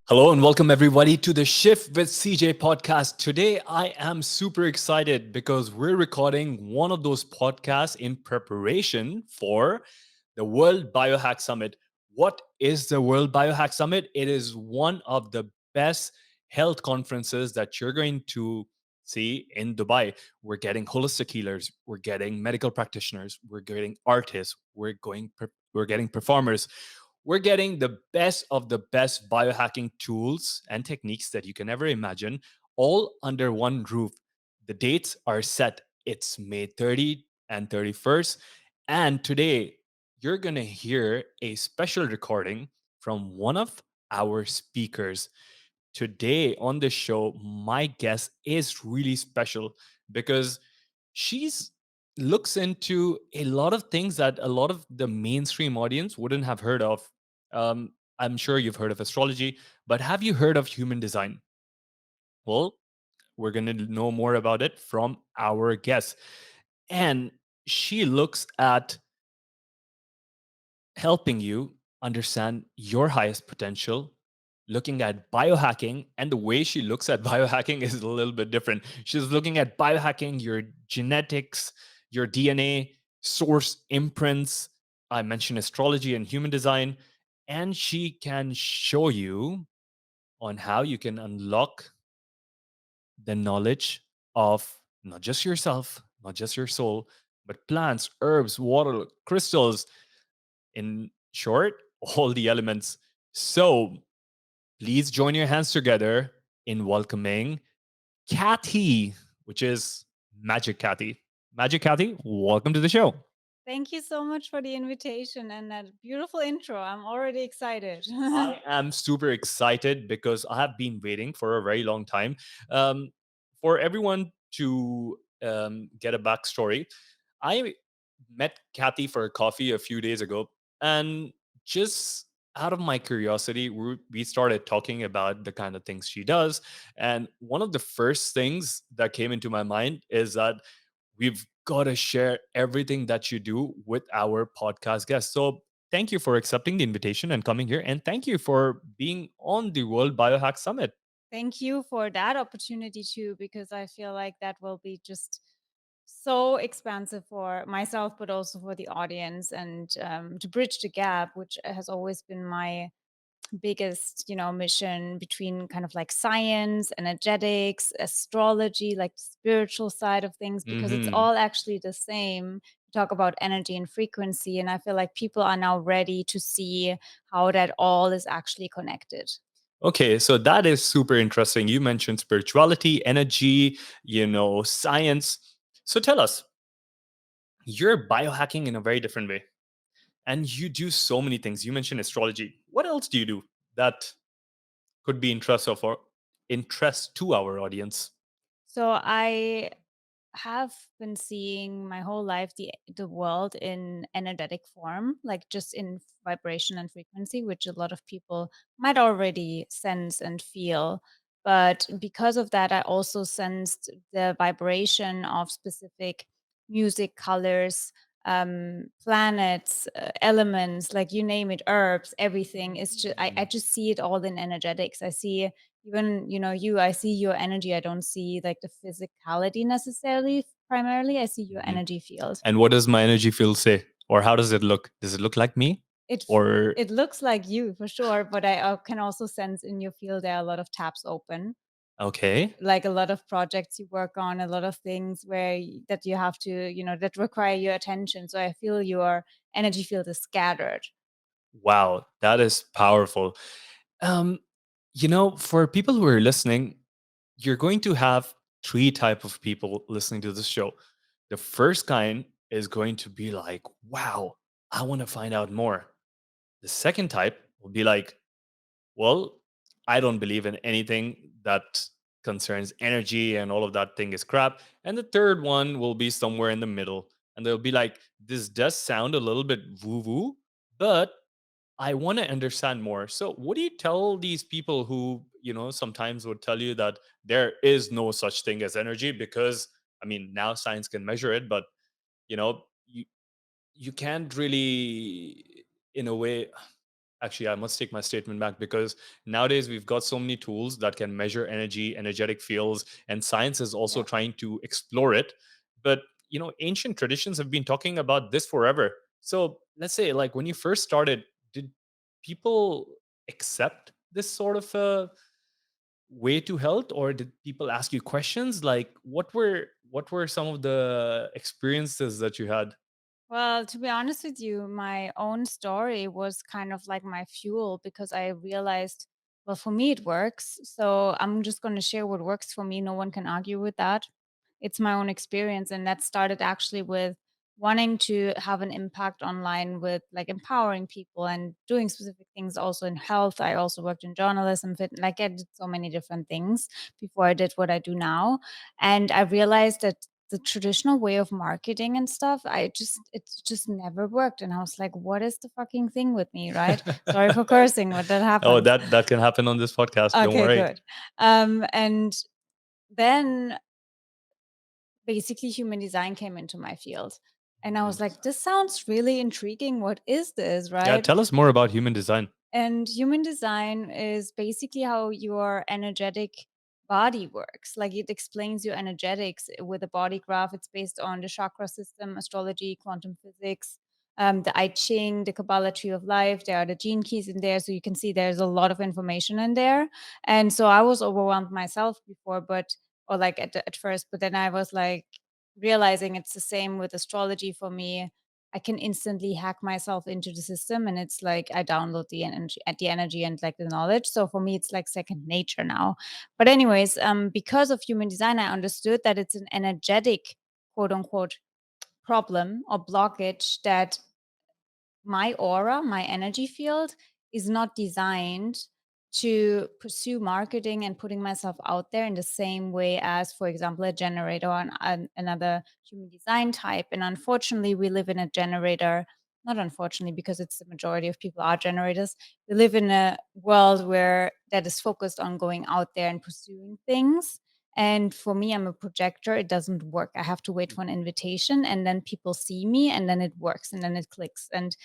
Hello and welcome everybody to the Shift with CJ podcast. Today I am super excited because we're recording one of those podcasts in preparation for the World Biohack Summit. What is the World Biohack Summit? It is one of the best health conferences that you're going to see in Dubai. We're getting holistic healers, we're getting medical practitioners, we're getting artists, we're getting performers, we're getting the best of the best biohacking tools and techniques that you can ever imagine, all under one roof. The dates are set. It's May 30 and 31st. And today, you're going to hear a special recording from one of our speakers. Today on the show, my guest is really special because she's looks into a lot of things that a lot of the mainstream audience wouldn't have heard of. I'm sure you've heard of astrology, but have you heard of human design? Well, we're going to know more about it from our guest. And she looks at helping you understand your highest potential, looking at biohacking. And the way she looks at biohacking is a little bit different. She's looking at biohacking your genetics, your DNA, source imprints. I mentioned astrology and human design. And she can show you on how you can unlock the knowledge of not just yourself, not just your soul, but plants, herbs, water, crystals, in short, all the elements. So please join your hands together in welcoming Kathy, which is Magic Kathi. Magic Kathi, welcome to the show. Thank you so much for the invitation and that beautiful intro. I'm already excited. I am super excited because I have been waiting for a very long time. Um, for everyone to get a backstory, I met Kathy for a coffee a few days ago, and just out of my curiosity, we started talking about the kind of things she does. And one of the first things that came into my mind is that we've got to share everything that you do with our podcast guests. So thank you for accepting the invitation and coming here. And thank you for being on the World Biohack Summit. Thank you for that opportunity too, because I feel like that will be just so expansive for myself, but also for the audience, and to bridge the gap, which has always been my biggest mission between kind of like science, energetics, astrology, like the spiritual side of things, because it's Hmm. all actually the same. We talk about energy and frequency, and I feel like people are now ready to see how that all is actually connected. Okay, so that is super interesting. You mentioned spirituality, energy, science. So tell us, you're biohacking in a very different way, and you do so many things. You mentioned astrology. What else do you do that could be interest to our audience? So I have been seeing my whole life the world in energetic form, like just in vibration and frequency, which a lot of people might already sense and feel. But because of that, I also sensed the vibration of specific music, colors, planets, elements, like you name it, herbs, everything. Is just I just see it all in energetics. I see even I see your energy. I don't see like the physicality necessarily. Primarily I see your Mhm. energy field. And what does my energy field say? Or how does it look? Does it look like me? it f- Or it looks like you for sure, but I can also sense in your field there are a lot of tabs open, okay. like a lot of projects you work on, a lot of things that you have to that require your attention. So I feel your energy field is scattered. Wow, that is powerful. Um, for people who are listening, you're going to have three type of people listening to this show. The first kind is going to be like, wow, I want to find out more. The second type will be like, well, I don't believe in anything that concerns energy and all of that thing is crap. And the third one will be somewhere in the middle. And they'll be like, this does sound a little bit woo woo, but I want to understand more. So, what do you tell these people who, sometimes would tell you that there is no such thing as energy because, I mean, now science can measure it, but, you know, you, you can't really, in a way. Actually, I must take my statement back because nowadays we've got so many tools that can measure energy, energetic fields, and science is also Yeah. trying to explore it. But, ancient traditions have been talking about this forever. So let's say, like, when you first started, did people accept this sort of way to health, or did people ask you questions? Like, what were some of the experiences that you had? Well, to be honest with you, my own story was kind of like my fuel because I realized, well, for me, it works. So I'm just going to share what works for me. No one can argue with that. It's my own experience. And that started actually with wanting to have an impact online with like empowering people and doing specific things also in health. I also worked in journalism, like I did so many different things before I did what I do now. And I realized that the traditional way of marketing and stuff, it's just never worked. And I was like, what is the fucking thing with me, right? Sorry for cursing, but that Oh, happens. that can happen on this podcast. Don't Okay, worry. good. And then basically human design came into my field. And I was like, this sounds really intriguing. What is this, Yeah, right? tell us more about human design. And human design is basically how your energetic body works. Like it explains your energetics with a body graph. It's based on the chakra system, astrology, quantum physics, the I Ching, the Kabbalah tree of life. There are the gene keys in there. So you can see there's a lot of information in there. And so I was overwhelmed myself before, or like at first, but then I was like realizing it's the same with astrology for me. I can instantly hack myself into the system and it's like I download the energy and like the knowledge. So for me it's like second nature now. But anyways, because of human design, I understood that it's an energetic quote unquote problem or blockage that my aura, my energy field is not designed to pursue marketing and putting myself out there in the same way as, for example, a generator or another human design type. And unfortunately, we live in a generator, not unfortunately, because it's the majority of people are generators. We live in a world where that is focused on going out there and pursuing things. And for me, I'm a projector. It doesn't work. I have to wait for an invitation and then people see me and then it works and then it clicks. And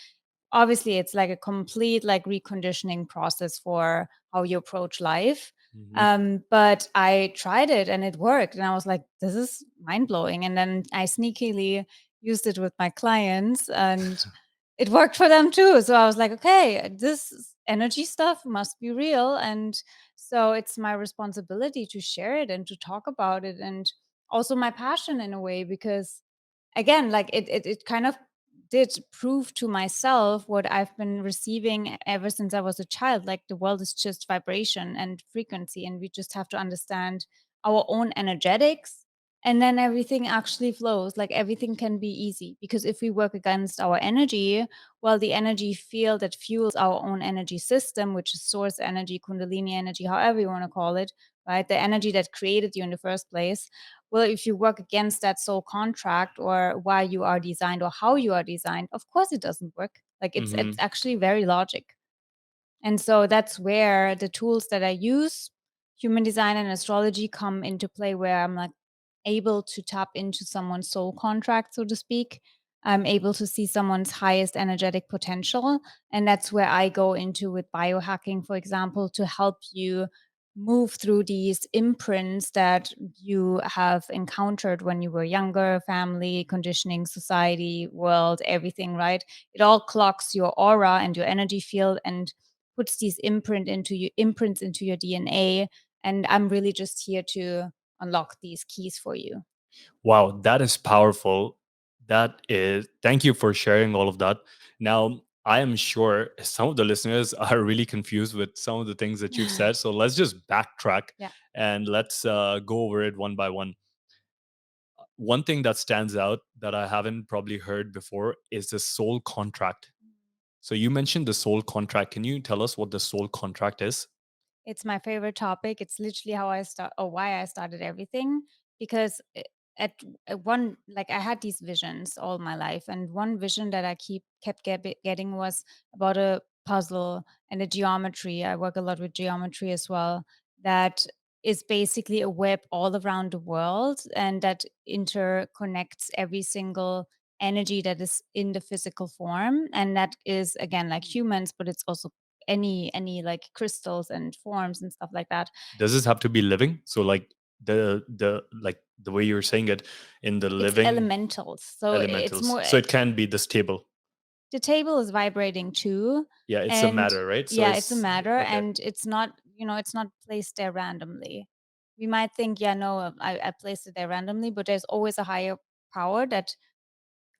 obviously it's like a complete like reconditioning process for how you approach life. Mhm. But I tried it and it worked and I was like, this is mind blowing. And then I sneakily used it with my clients and it worked for them too. So I was like, okay, this energy stuff must be real. And so it's my responsibility to share it and to talk about it, and also my passion in a way, because again, like it kind of did prove to myself what I've been receiving ever since I was a child. Like the world is just vibration and frequency, and we just have to understand our own energetics. And then everything actually flows. Like everything can be easy because if we work against our energy, well, the energy field that fuels our own energy system, which is source energy, Kundalini energy, however you want to call it, right? The energy that created you in the first place, well, if you work against that soul contract or why you are designed or how you are designed, of course it doesn't work. Like it's Mhm. actually very logic. And so that's where the tools that I use, human design and astrology, come into play, where I'm like able to tap into someone's soul contract, so to speak. I'm able to see someone's highest energetic potential. And that's where I go into with biohacking, for example, to help you move through these imprints that you have encountered when you were younger, family, conditioning, society, world, everything, right? It all clocks your aura and your energy field and puts these imprints into your DNA. And I'm really just here to unlock these keys for you. Wow, that is powerful. That is, thank you for sharing all of that. Now, I am sure some of the listeners are really confused with some of the things that you've said. So let's just backtrack Yeah. and let's go over it one by one. One thing that stands out that I haven't probably heard before is the soul contract. So you mentioned the soul contract. Can you tell us what the soul contract is? It's my favorite topic. It's literally how I start, or why I started everything, because at one, like I had these visions all my life, and one vision that I kept getting was about a puzzle and a geometry. I work a lot with geometry as well. That is basically a web all around the world, and that interconnects every single energy that is in the physical form, and that is again like humans, but it's also any like crystals and forms and stuff like that. Does this have to be living? So like the like the way you're saying it, in the It's living elementals, so it's elementals. more So it can be this table. the table is vibrating too. Yeah, it's a And matter, right? So yeah, it's a it's matter, okay. and it's not, it's not placed there randomly. We might think, yeah, no, I placed it there randomly, but there's always a higher power that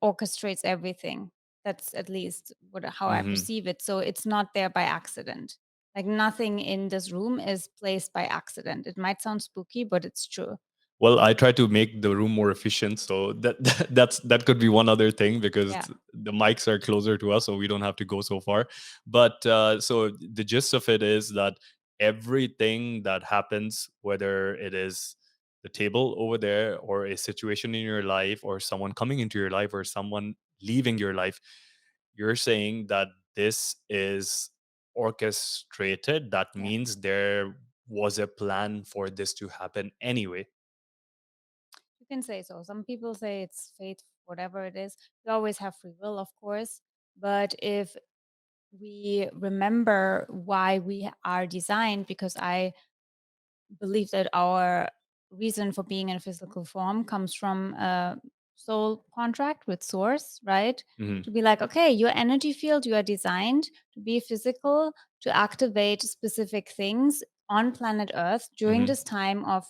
orchestrates everything. That's at least how I Hmm. perceive it. So it's not there by accident. Like nothing in this room is placed by accident. It might sound spooky, but it's true. Well, I try to make the room more efficient, so that could be one other thing, because Yeah, the mics are closer to us, so we don't have to go so far. But so the gist of it is that everything that happens, whether it is the table over there, or a situation in your life, or someone coming into your life, or someone leaving your life, you're saying that this is orchestrated. That yeah. means there was a plan for this to happen anyway. You can say so. Some people say it's fate, whatever it is. We always have free will, of course. But if we remember why we are designed, because I believe that our reason for being in physical form comes from a soul contract with source, right? Mhm. To be like, okay, your energy field, you are designed to be physical, to activate specific things on planet Earth during Mhm. this time of,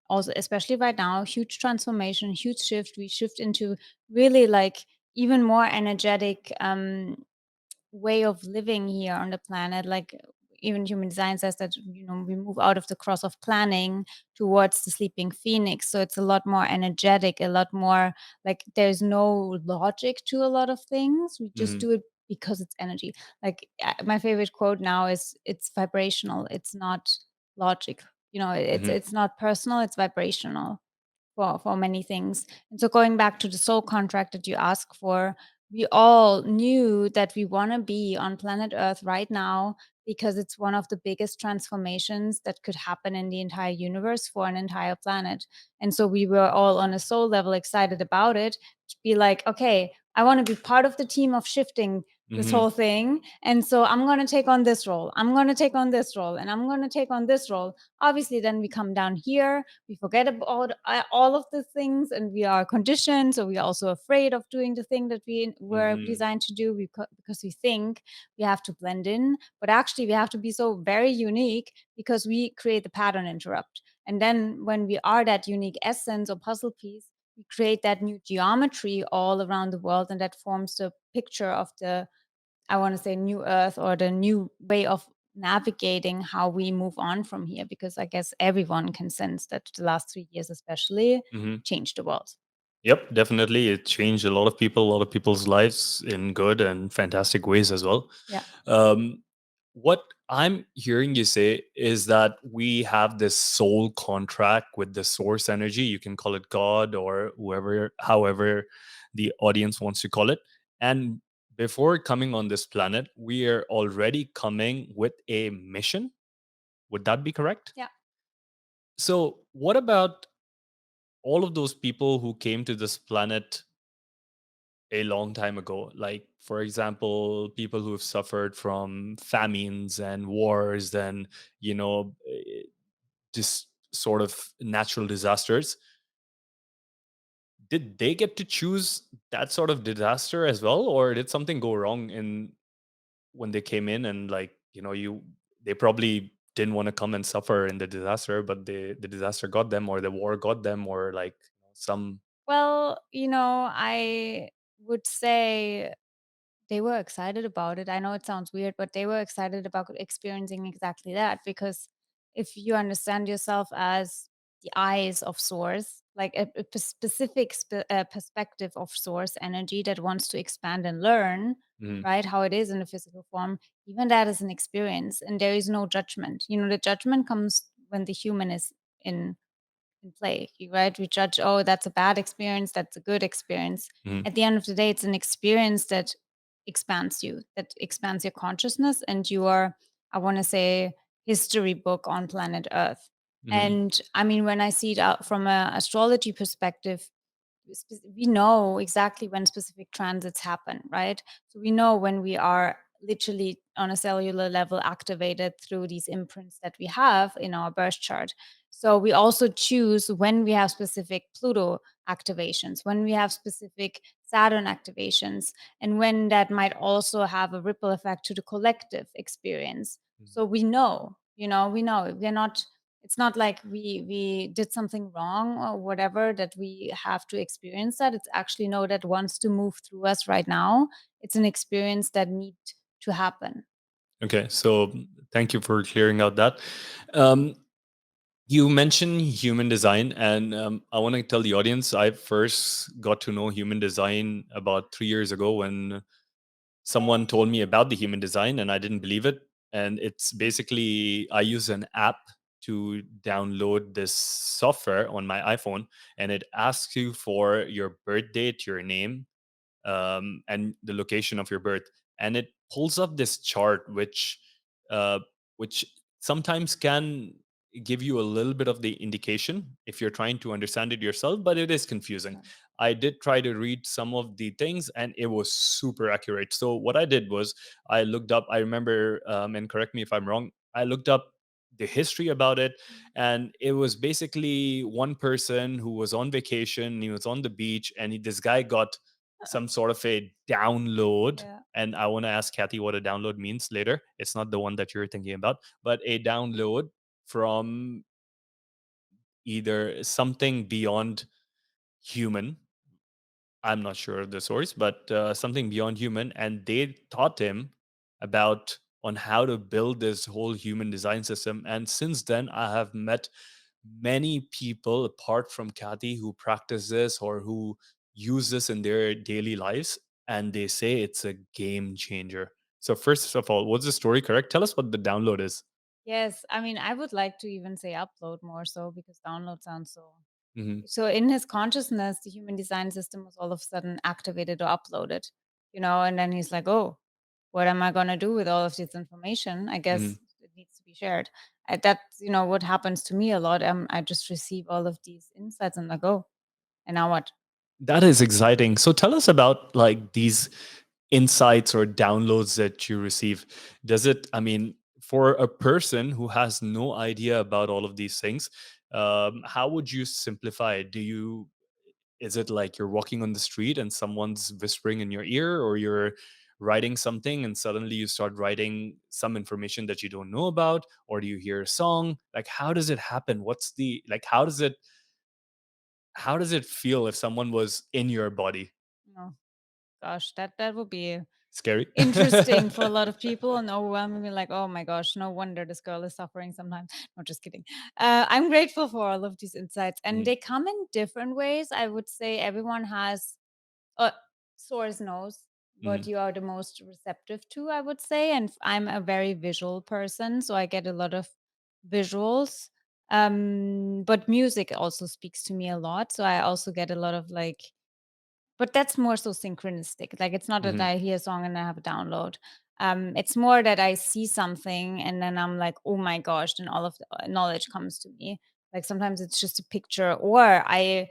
also especially right now, huge transformation, huge shift. We shift into really like even more energetic way of living here on the planet. Like even human design says that, we move out of the cross of planning towards the sleeping phoenix, so it's a lot more energetic, a lot more like there's no logic to a lot of things. We just Mhm. do it because it's energy. Like my favorite quote now is, it's vibrational, it's not logic. It's Mhm. it's not personal, it's vibrational for many things. And so going back to the soul contract that you ask for, we all knew that we want to be on planet Earth right now because it's one of the biggest transformations that could happen in the entire universe for an entire planet. And so we were all on a soul level excited about it, to be like, okay, I want to be part of the team of shifting this Mhm. whole thing. And so I'm going to take on this role. I'm going to take on this role. And I'm going to take on this role. Obviously, then we come down here, we forget about all of the things, and we are conditioned. So we are also afraid of doing the thing that we were Mhm. designed to do, because we think we have to blend in. But actually, we have to be so very unique because we create the pattern interrupt. And then when we are that unique essence or puzzle piece, we create that new geometry all around the world, and that forms the picture of the, I want to say, new earth, or the new way of navigating how we move on from here. Because I guess everyone can sense that the last 3 years, especially, Mhm. changed the world. Yep, definitely. It changed a lot of people, a lot of people's lives in good and fantastic ways as well. Yeah. Um, what I'm hearing you say is that we have this soul contract with the source energy. You can call it God or whoever, however the audience wants to call it. And before coming on this planet, we are already coming with a mission. Would that be correct? Yeah. So, what about all of those people who came to this planet a long time ago? Like, for example, people who have suffered from famines and wars and, just sort of natural disasters. Did they get to choose that sort of disaster as well? Or did something go wrong in when they came in, and like, they probably didn't want to come and suffer in the disaster, but the disaster got them, or the war got them, or like some. Well, I would say they were excited about it. I know it sounds weird, but they were excited about experiencing exactly that, because if you understand yourself as the eyes of source, like a specific perspective of source energy that wants to expand and learn, Mhm. right? How it is in the physical form, even that is an experience, and there is no judgment. The judgment comes when the human is in play, right? We judge, oh, that's a bad experience, that's a good experience. Mhm. At the end of the day, it's an experience that expands you, that expands your consciousness and your, I want to say, history book on planet Earth. Mhm. And I mean, when I see it out from an astrology perspective, we know exactly when specific transits happen, right? So we know when we are literally on a cellular level activated through these imprints that we have in our birth chart. So we also choose when we have specific Pluto activations, when we have specific Saturn activations, and when that might also have a ripple effect to the collective experience. So we know, we know we're not, it's not like we did something wrong or whatever that we have to experience that. It's actually know that wants to move through us right now. It's an experience that need to happen. Okay, so thank you for clearing out that. Um, you mentioned human design, and I want to tell the audience I first got to know human design about 3 years ago when someone told me about the human design, and I didn't believe it. And it's basically, I use an app to download this software on my iPhone, and it asks you for your birth date, your name, and the location of your birth, and it pulls up this chart, uh, which sometimes can give you a little bit of the indication if you're trying to understand it yourself, but it is confusing. Yeah. I did try to read some of the things, and it was super accurate. So what I did was I looked up. I remember, and correct me if I'm wrong. I looked up the history about it, and it was basically one person who was on vacation. He was on the beach, and this guy got some sort of a download. Yeah. And I want to ask Kathy what a download means later. It's not the one that you're thinking about, but a download from either something beyond human. I'm not sure of the source, but something beyond human. And they taught him about on how to build this whole human design system. And since then, I have met many people apart from Kathy who practice this or who use this in their daily lives, and they say it's a game changer. So first of all, was the story correct? Tell us what the download is. Yes, I mean, I would like to even say upload more so, because download sounds so. Hmm. So in his consciousness, the human design system was all of a sudden activated or uploaded, and then he's like, "Oh, what am I gonna do with all of this information? I Hmm. guess it needs to be shared." That's what happens to me a lot. I just receive all of these insights and I go, and now what? That is exciting. So tell us about like these insights or downloads that you receive. Does it, I mean, for a person who has no idea about all of these things, how would you simplify it? Is it like you're walking on the street and someone's whispering in your ear, or you're writing something and suddenly you start writing some information that you don't know about, or do you hear a song? Like, how does it happen? What's the, like, how does it feel if someone was in your body? Oh gosh, that would be Scary. interesting for a lot of people and overwhelmingly like, oh my gosh, no wonder this girl is suffering sometimes. No, just kidding. I'm grateful for all of these insights, and Mhm, they come in different ways. I would say everyone has a source knows what mhm, you are the most receptive to, I would say. And I'm a very visual person, so I get a lot of visuals. But music also speaks to me a lot. So I also get a lot of like, but that's more so synchronistic. Like, it's not that mhm, I hear a song and I have a download. It's more that I see something and then I'm like, oh my gosh, then all of the knowledge comes to me. Like sometimes it's just a picture, or I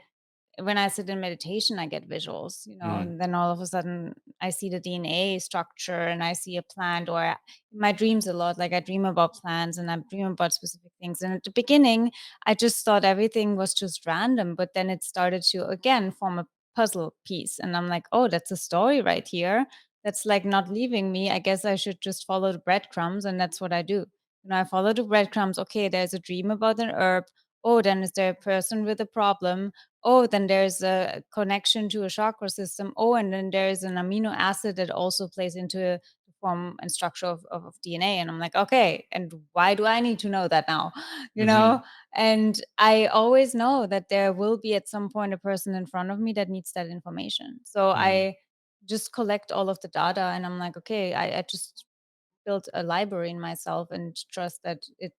when I sit in meditation, I get visuals, mhm, and then all of a sudden I see the DNA structure and I see a plant, or in my dreams a lot, like I dream about plants and I dream about specific things. And at the beginning, I just thought everything was just random, but then it started to again form a puzzle piece. And I'm like, oh, that's a story right here. That's like not leaving me. I guess I should just follow the breadcrumbs. And that's what I do. I follow the breadcrumbs. Okay, there's a dream about an herb. Oh, then is there a person with a problem? Oh, then there's a connection to a chakra system. Oh, and then there's an amino acid that also plays into the form and structure of DNA. And I'm like, okay, and why do I need to know that now? You know? mhm, And I always know that there will be at some point a person in front of me that needs that information. So mhm, I just collect all of the data and I'm like, okay, I just built a library in myself and trust that it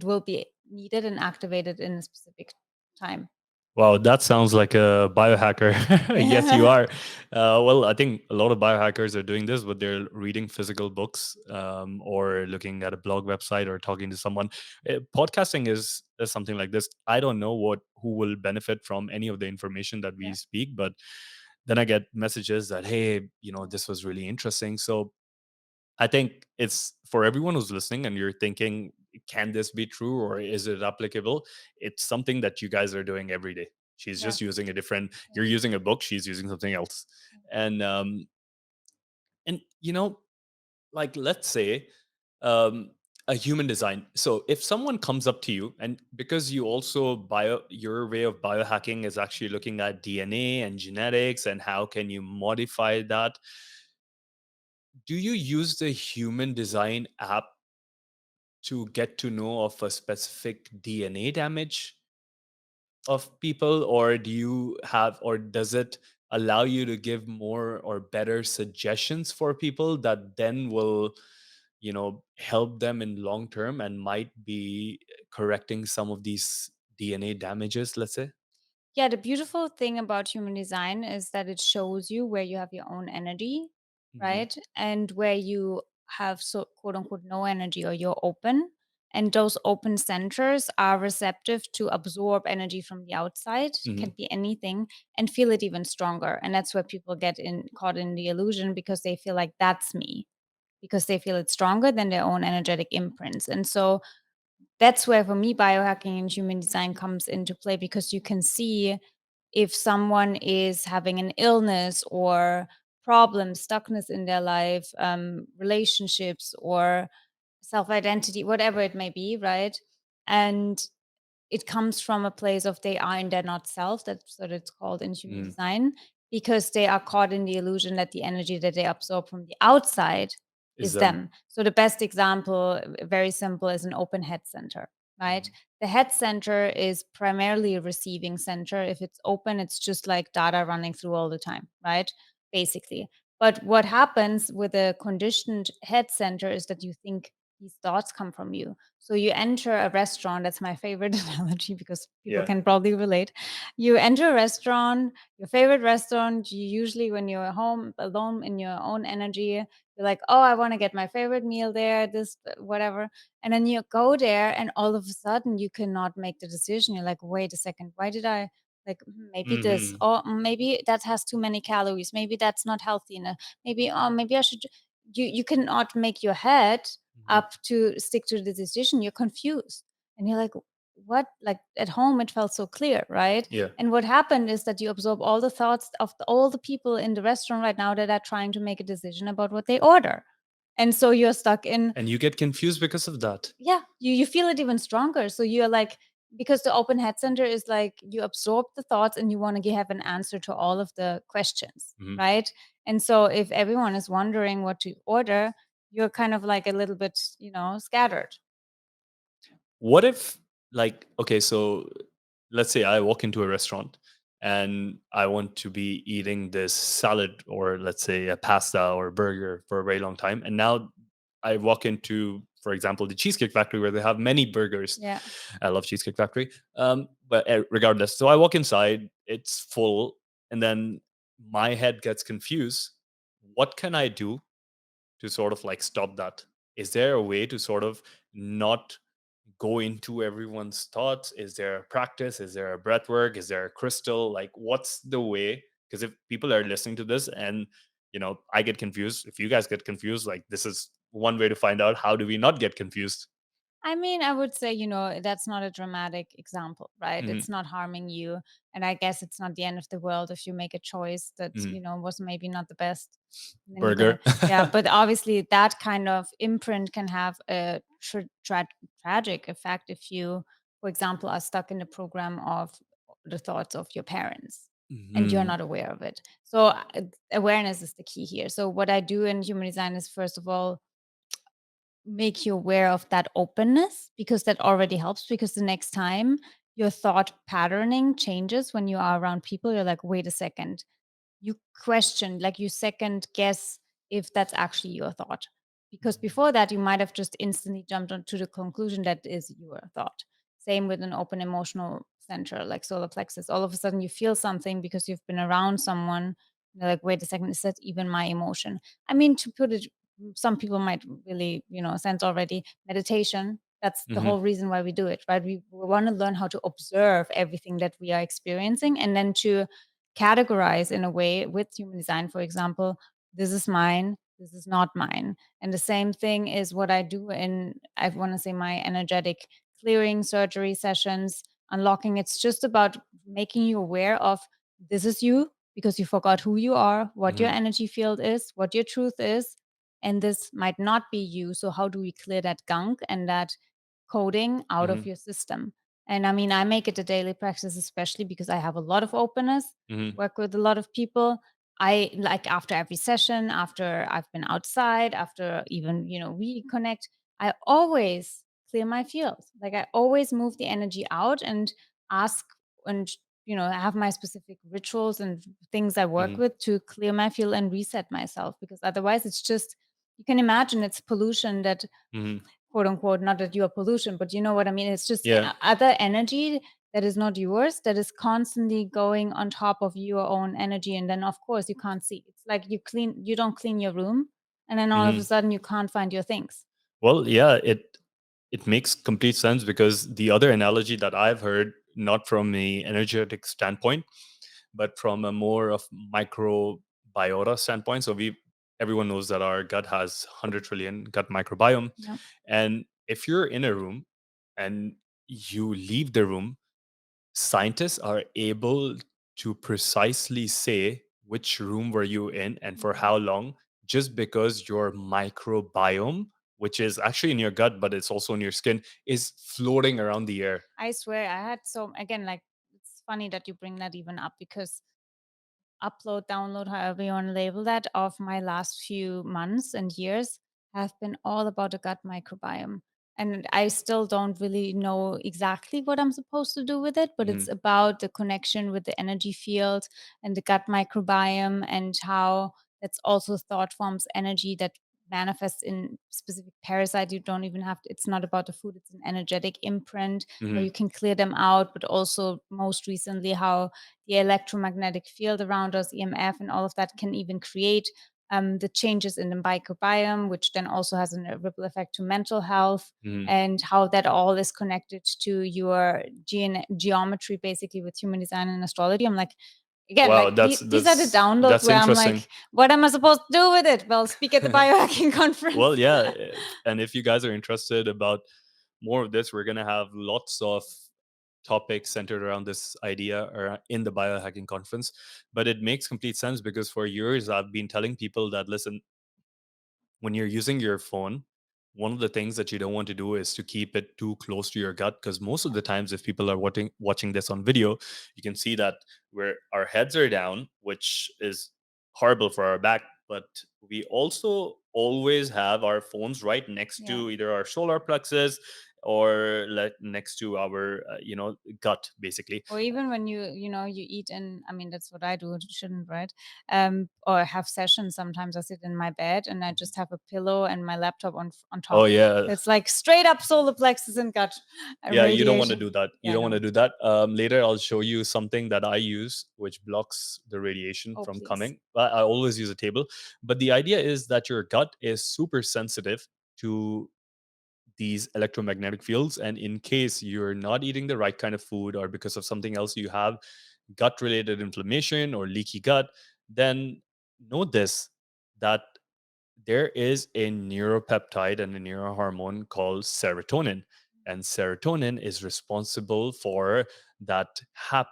will be needed and activated in a specific time. Wow, that sounds like a biohacker. Yes, you Yeah. are. Well, I think a lot of biohackers are doing this, but they're reading physical books, or looking at a blog website or talking to someone. Podcasting is something like this. I don't know who will benefit from any of the information that we Yeah. speak, but then I get messages that, hey, this was really interesting. So I think it's for everyone who's listening and you're thinking, can this be true or is it applicable? It's something that you guys are doing every day. She's Yeah. just using a different, Yeah. you're using a book, she's using something else. And like let's say um a human design. So if someone comes up to you, and because you also your way of biohacking is actually looking at DNA and genetics and how can you modify that, do you use the human design app to get to know of a specific DNA damage of people, or do you have, or does it allow you to give more or better suggestions for people that then will, help them in long term and might be correcting some of these DNA damages, let's say? Yeah, the beautiful thing about human design is that it shows you where you have your own energy, Hmm. right? And where you have, so quote unquote, no energy, or you're open. And those open centers are receptive to absorb energy from the outside, Hmm. can be anything, and feel it even stronger. And that's where people get in caught in the illusion, because they feel like that's me, because they feel it's stronger than their own energetic imprints. And so that's where, for me, biohacking and human design comes into play, because you can see if someone is having an illness or problem, stuckness in their life, relationships or self identity, whatever it may be, right? And it comes from a place of they are in their not self. That's what it's called in human Hmm. design, because they are caught in the illusion that the energy that they absorb from the outside Is is them. them. So the best example, very simple, is an open head center, right? Hmm. The head center is primarily a receiving center. If it's open, it's just like data running through all the time, right? Basically. But what happens with a conditioned head center is that you think these thoughts come from you. So you enter a restaurant. That's my favorite analogy, because people Yeah. can probably relate. You enter a restaurant, your favorite restaurant. You usually, when you're home alone in your own energy, you're like, oh, I want to get my favorite meal there, this, whatever. And then you go there, and all of a sudden you cannot make the decision. You're like, wait a second, why did I? Like, maybe this, Hmm. or maybe that has too many calories. Maybe that's not healthy enough. Maybe, oh, maybe I should. You cannot make your head Hmm. up to stick to the decision. You're confused, and you're like, what? Like, at home it felt so clear, right? Yeah. And what happened is that you absorb all the thoughts of all the people in the restaurant right now that are trying to make a decision about what they order, and so you're stuck in. And you get confused because of that. Yeah, you feel it even stronger. So you're like, because the open head center is like you absorb the thoughts and you want to have an answer to all of the questions, Mhm. right? And so if everyone is wondering what to order, you're kind of like a little bit, scattered. What if, like, okay, so let's say I walk into a restaurant and I want to be eating this salad or let's say a pasta or burger for a very long time. And now I walk into, for example, the Cheesecake Factory where they have many burgers. Yeah. I love Cheesecake Factory. But regardless, so I walk inside, it's full, and then my head gets confused. What can I do to sort of like stop that? Is there a way to sort of not go into everyone's thoughts? Is there a practice? Is there a breath work? Is there a crystal? Like, what's the way? Because if people are listening to this and, I get confused, if you guys get confused, like, this is one way to find out how do we not get confused. I mean, I would say, that's not a dramatic example, right? Hmm. It's not harming you. And I guess it's not the end of the world if you make a choice that, Hmm. was maybe not the best. And then you're gonna, Burger. yeah. But obviously, that kind of imprint can have a tragic effect if you, for example, are stuck in the program of the thoughts of your parents and you're Hmm. not aware of it. So, awareness is the key here. So, what I do in human design is, first of all, make you aware of that openness, because that already helps, because the next time your thought patterning changes when you are around people, you're like, wait a second, you question, like, you second guess if that's actually your thought, because before that you might have just instantly jumped onto the conclusion that is your thought. Same with an open emotional center, like solar plexus. All of a sudden, you feel something because you've been around someone. You're like, wait a second, is that even my emotion? I mean, to put it, some people might really, sense already meditation. That's the Hmm. whole reason why we do it, right? We want to learn how to observe everything that we are experiencing and then to categorize in a way with human design, for example, this is mine, this is not mine. And the same thing is what I do in, I want to say, my energetic clearing surgery sessions, unlocking. It's just about making you aware of this is you because you forgot who you are, what your Hmm. energy field is, what your truth is. And this might not be you. So, how do we clear that gunk and that coding out of Hmm. your system? And I mean, I make it a daily practice, especially because I have a lot of openness, Hmm. work with a lot of people. I like after every session, after I've been outside, after even, we connect, I always clear my field. Like I always move the energy out and ask and, have my specific rituals and things I work Hmm. with to clear my field and reset myself. Because otherwise, it's just, you can imagine it's pollution that, Hmm. quote unquote, not that you are pollution, but you know what I mean? It's just Yeah. other energy that is not yours, that is constantly going on top of your own energy. And then, of course, you can't see. It's like you don't clean your room. And then all of a Hmm. sudden, you can't find your things. Well, yeah, it makes complete sense because the other analogy that I've heard, not from a energetic standpoint, but from a more of microbiota standpoint. So we everyone knows that our gut has 100 trillion gut microbiome, Yeah. and if you're in a room and you leave the room, scientists are able to precisely say which room were you in and for Mhm. how long, just because your microbiome, which is actually in your gut but it's also in your skin, is floating around the air. I swear I had so again, like it's funny that you bring that even up because upload, download, however you want to label that, of my last few months and years have been all about the gut microbiome. And I still don't really know exactly what I'm supposed to do with it, but it's Mhm. about the connection with the energy field and the gut microbiome and how that's also thought forms energy that manifests in specific parasite. You don't even have to, it's not about the food, it's an energetic imprint where you Mhm. can clear them out, but also most recently how the electromagnetic field around us, EMF, and all of that can even create the changes in the microbiome, which then also has a ripple effect to mental health, Mhm. and how that all is connected to your geometry, basically with human design and astrology. I'm like, again, Wow, like that's these are the that's downloads that's where I'm interesting. like, what am I supposed to do with it? Well, speak at the biohacking Well, conference. yeah, and if you guys are interested about more of this, we're gonna have lots of topics centered around this idea or in the biohacking conference. But it makes complete sense because for years I've been telling people that, listen, when you're using your phone, one of the things that you don't want to do is to keep it too close to your gut, because most of the times if people are watching this on video, you can see that where our heads are down, which is horrible for our back, but we also always have our phones right next Yeah. to either our solar plexus or next to our gut basically. Or even when you eat in, I mean, that's what I do, shouldn't, right? Or have sessions. Sometimes I sit in my bed and I just have a pillow and my laptop on Oh top. yeah. It's like straight up solar plexus and gut Yeah, you don't want to radiation. do that. You Yeah, don't want no. to do that. Later, I'll show you something that I use, which blocks the radiation Oh, from please. coming. I always use a table. But the idea is that your gut is super sensitive to these electromagnetic fields. And in case you're not eating the right kind of food, or because of something else you have gut related inflammation or leaky gut, then know this, that there is a neuropeptide and a neurohormone called serotonin. And serotonin is responsible for that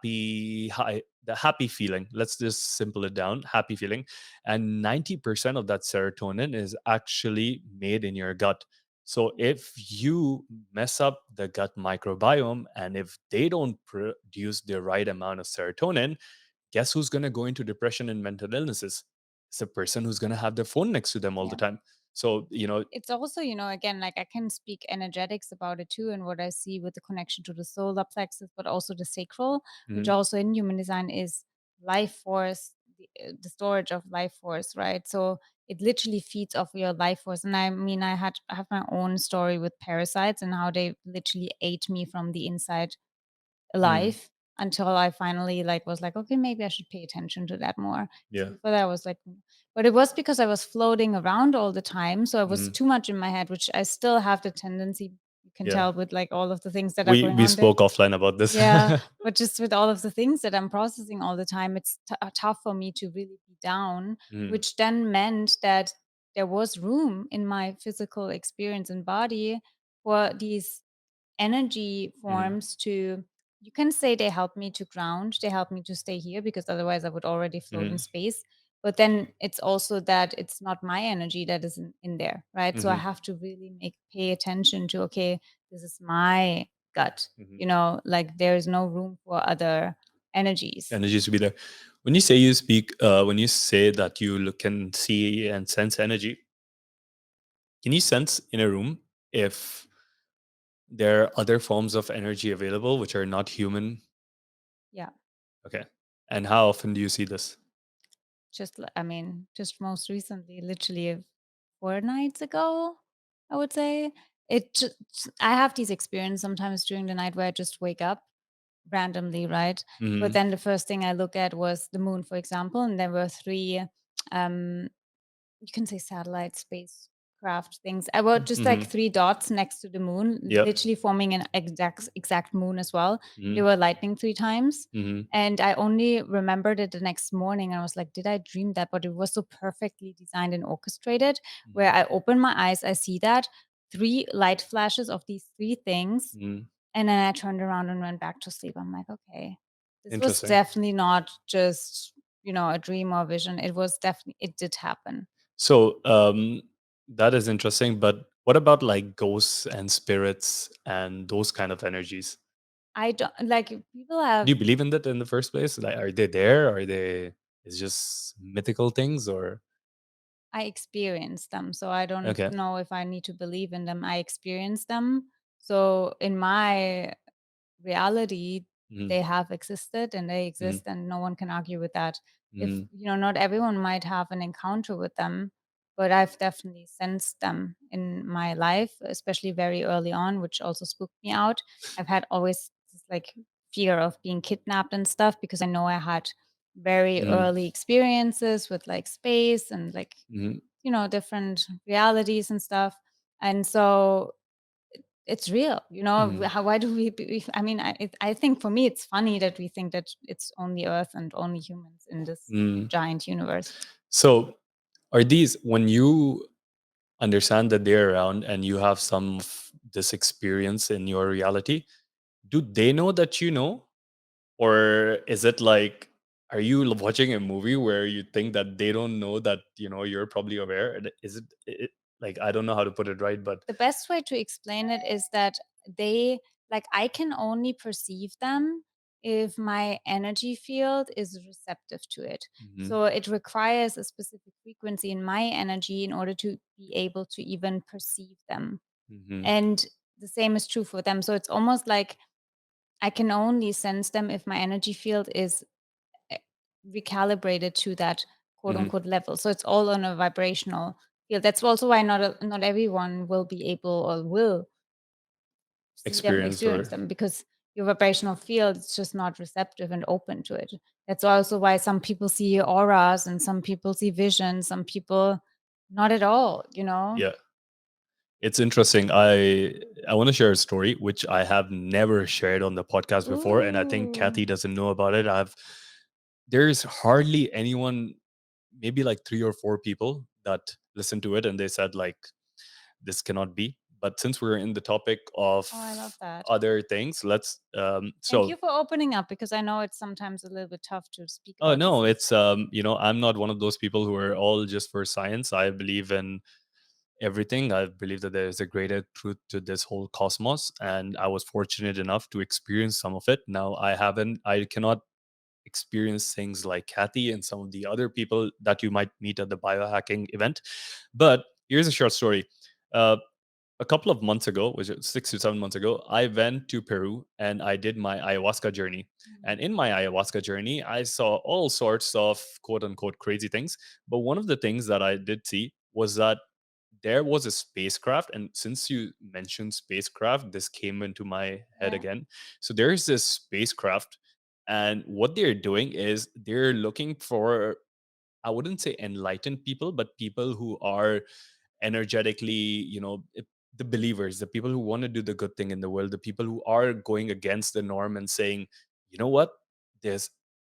the happy feeling. Let's just simple it down, happy feeling. And 90% of that serotonin is actually made in your gut. So if you mess up the gut microbiome and if they don't produce the right amount of serotonin, guess who's going to go into depression and mental illnesses? It's the person who's going to have their phone next to them all the Yeah. time. So, It's also, again, like I can speak energetics about it too, and what I see with the connection to the solar plexus, but also the sacral, which mhm, also in human design is life force, the storage of life force, right? So it literally feeds off your life force. And I mean, I have my own story with parasites and how they literally ate me from the inside Mm, alive until I finally like was like, okay, maybe I should pay attention to that more. yeah. Before that, I was like, but it was because I was floating around all the time, so I was Mm, too much in my head, which I still have the tendency. You can yeah. tell with like all of the things that are We going we on there. spoke offline about this. Yeah, but just with all of the things that I'm processing all the time, it's tough for me to really be down, Mm, which then meant that there was room in my physical experience and body for these energy mm, forms to, you can say they help me to ground, they help me to stay here because otherwise I would already float in mm, space. But then it's also that it's not my energy that is in there, right? So I mhm, have to really pay attention to, okay, this is my gut, mhm. like there is no room for other energies. Energies to be there. When you say that you can see and sense energy, can you sense in a room if there are other forms of energy available which are not human? Yeah. Okay. And how often do you see this? I mean, just most recently, literally 4 nights ago, I would say. I have these experiences sometimes during the night where I just wake up randomly, right? But Mhm, then the first thing I look at was the moon, for example, and there were three um you can say satellite spacecraft things. I wrote just like mhm. 3 dots next to the moon, Yep. literally forming an exact moon as well. They Mhm, were lightning 3 times, mhm, and I only remembered it the next morning. I was like, "Did I dream that?" But it was so perfectly designed and orchestrated, mhm, where I open my eyes, I see that 3 light flashes of these 3 things, mhm. and then I turned around and went back to sleep. I'm like, "Okay, this was Interesting. definitely not just, a dream or vision. It was definitely, it did happen." So that is interesting. But what about like ghosts and spirits and those kind of energies? I don't like people Do have you believe in that in the first place? Like, are they there? Are they? It's just mythical things, or I experience them, so I don't okay? know if I need to believe in them. I experience them. So in my reality, Mm-hmm, they have existed and they mm-hmm, exist, and no one can argue with that. If mm-hmm, not everyone might have an encounter with them, but I've definitely sensed them in my life, especially very early on, which also spooked me out. I've had always this like fear of being kidnapped and stuff because I know I had very early experiences with like space and like mm-hmm, different realities and stuff. And so it's real, mm-hmm, how why do I mean, I think for me it's funny that we think that it's only Earth and only humans in this mm-hmm. giant universe. So, are these when you understand that they're around and you have some of this experience in your reality? Do they know that you know? Or is it like, are you watching a movie where you think that they don't know that, you're probably aware? Is like, I don't know how to put it right, but. The best way to explain it is that they like I can only perceive them if my energy field is receptive to it. Mhm, So it requires a specific frequency in my energy in order to be able to even perceive them. mhm, And the same is true for them. So it's almost like I can only sense them if my energy field is eh, recalibrated to that quote mhm. unquote level. So it's all on a vibrational field. That's also why not everyone will be able or will see them, Experience experience or. them, because your vibrational field is just not receptive and open to it. That's also why some people see auras and some people see visions, some people not at all. Yeah, it's interesting. I want to share a story which I have never shared on the podcast before, and I think Ooh. Kathy doesn't know about it. There's hardly anyone, maybe like 3 or 4 people that listen to it, and they said like, this cannot be. But since we're in the topic of Oh, I love that. other things, let's Thank you so. for opening up because I know it's sometimes a little bit tough to speak Oh about these no, things. it's I'm not one of those people who are all just for science. I believe in everything. I believe that there's a greater truth to this whole cosmos, and I was fortunate enough to experience some of it. Now I cannot experience things like Kathy and some of the other people that you might meet at the biohacking event. But here's a short story. Uh, a couple of months ago, which is 6 to 7 months ago, I went to Peru and I did my ayahuasca journey. And Mhm. in my ayahuasca journey, I saw all sorts of quote unquote crazy things. But one of the things that I did see was that there was a spacecraft. And since you mentioned spacecraft, this came into my head Yeah. again. So there's this spacecraft, and what they're doing is they're looking for, I wouldn't say enlightened people, but people who are energetically, the believers, the people who want to do the good thing in the world, the people who are going against the norm and saying, you know what, there's